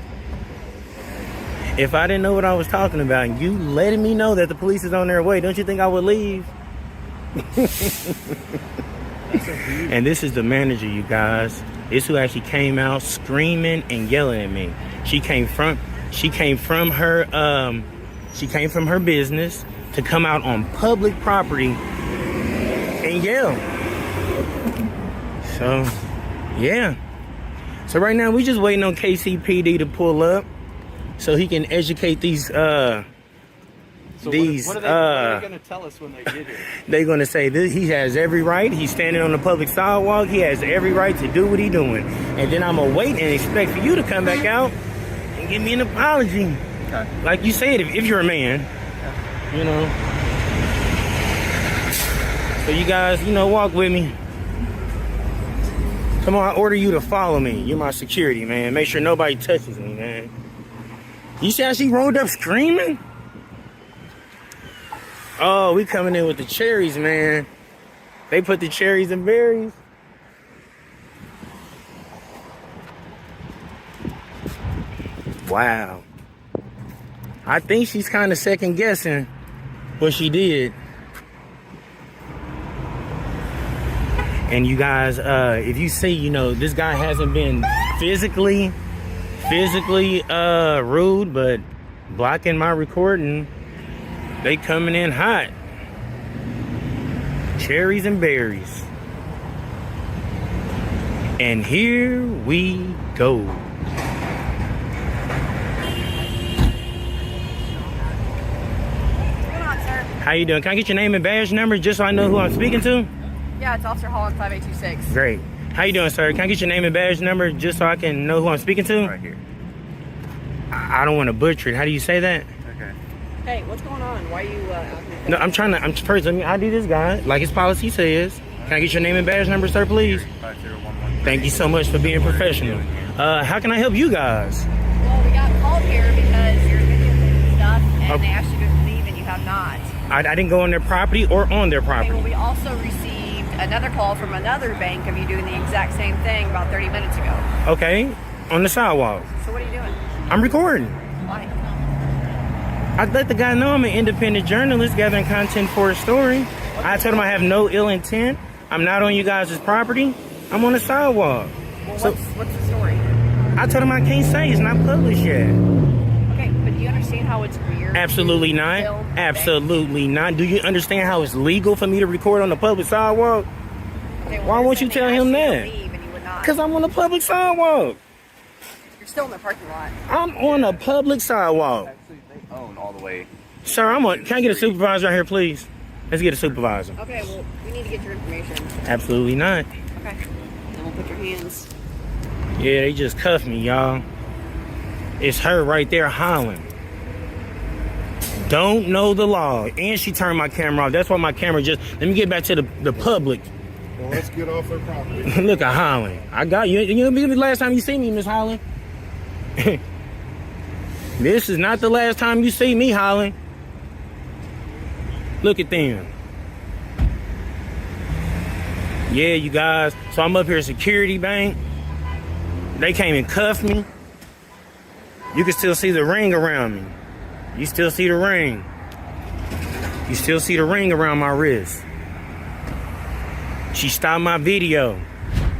If I didn't know what I was talking about, and you letting me know that the police is on their way, don't you think I would leave? And this is the manager, you guys. This who actually came out screaming and yelling at me. She came from her business to come out on public property and yell. So, yeah. So right now we just waiting on KCPD to pull up so he can educate these what are they going to tell us when they get here? They're going to say this, he has every right. He's standing on the public sidewalk. He has every right to do what he's doing. And then I'm going to wait and expect for you to come back out and give me an apology. Okay. Like you said, if you're a man, you know. So you guys, walk with me. Come on, I order you to follow me. You're my security, man. Make sure nobody touches me, man. You see how she rolled up screaming? Oh, we coming in with the cherries, man. They put the cherries and berries. Wow. I think she's kind of second guessing what she did. And you guys, if you see, this guy hasn't been physically rude, but blocking my recording. They coming in hot. Cherries and berries. And here we go. What's going on, sir? How you doing? Can I get your name and badge number just so I know who I'm speaking to? Yeah, it's Officer Holland 5826. Great. How you doing, sir? Can I get your name and badge number just so I can know who I'm speaking to? Right here. I don't want to butcher it. How do you say that? Okay. Hey, what's going on? Why are you out here? No, first, let me ID this guy, like his policy says. Can I get your name and badge number, sir, please? 5011. Thank you so much for being professional. How can I help you guys? Well, we got called here because you're videotaping stuff and they asked you to leave and you have not. I didn't go on their property or on their Okay, property. well, we also received another call from another bank of you doing the exact same thing about 30 minutes ago. Okay, on the sidewalk. So what are you doing? I'm recording. Why? I let the guy know I'm an independent journalist gathering content for a story. I told him I have no ill intent. I'm not on you guys' property. I'm on the sidewalk. Well, So what's the story? I told him I can't say it's not published yet. Okay, but do you understand how it's weird? Absolutely to not. film Absolutely not. Do you understand how it's legal for me to record on the public sidewalk? Okay, Okay, well, Why you're won't you saying tell they him asked you that? to leave and you would not. Because I'm on a public sidewalk. You're still in the parking lot. I'm on a public sidewalk. Actually, they own all the way. Sir, can I get a supervisor out here, please? Let's get a supervisor. Okay, well, we need to get your information. Absolutely not. Okay. Then we'll put your hands. Yeah, they just cuffed me, y'all. It's her right there hollering. Don't know the law. And she turned my camera off. That's why my camera just... Let me get back to the public. Well, let's get off their property. Look at Holland. I got you. You know the last time you see me, Miss Holland? This is not the last time you see me, Holland. Look at them. Yeah, you guys. So I'm up here at Security Bank. They came and cuffed me. You can still see the ring around me. You still see the ring. You still see the ring around my wrist. She stopped my video.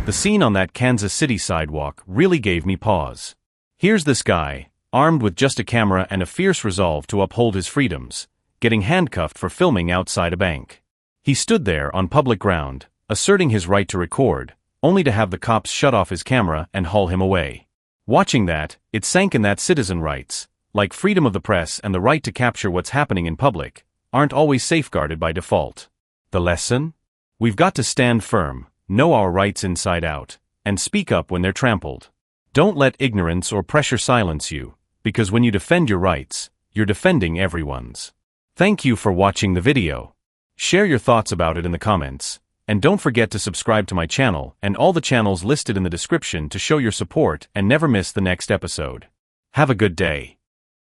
The scene on that Kansas City sidewalk really gave me pause. Here's this guy, armed with just a camera and a fierce resolve to uphold his freedoms, getting handcuffed for filming outside a bank. He stood there on public ground, asserting his right to record, only to have the cops shut off his camera and haul him away. Watching that, it sank in that citizen rights, like freedom of the press and the right to capture what's happening in public, aren't always safeguarded by default. The lesson? We've got to stand firm, know our rights inside out, and speak up when they're trampled. Don't let ignorance or pressure silence you, because when you defend your rights, you're defending everyone's. Thank you for watching the video. Share your thoughts about it in the comments, and don't forget to subscribe to my channel and all the channels listed in the description to show your support and never miss the next episode. Have a good day.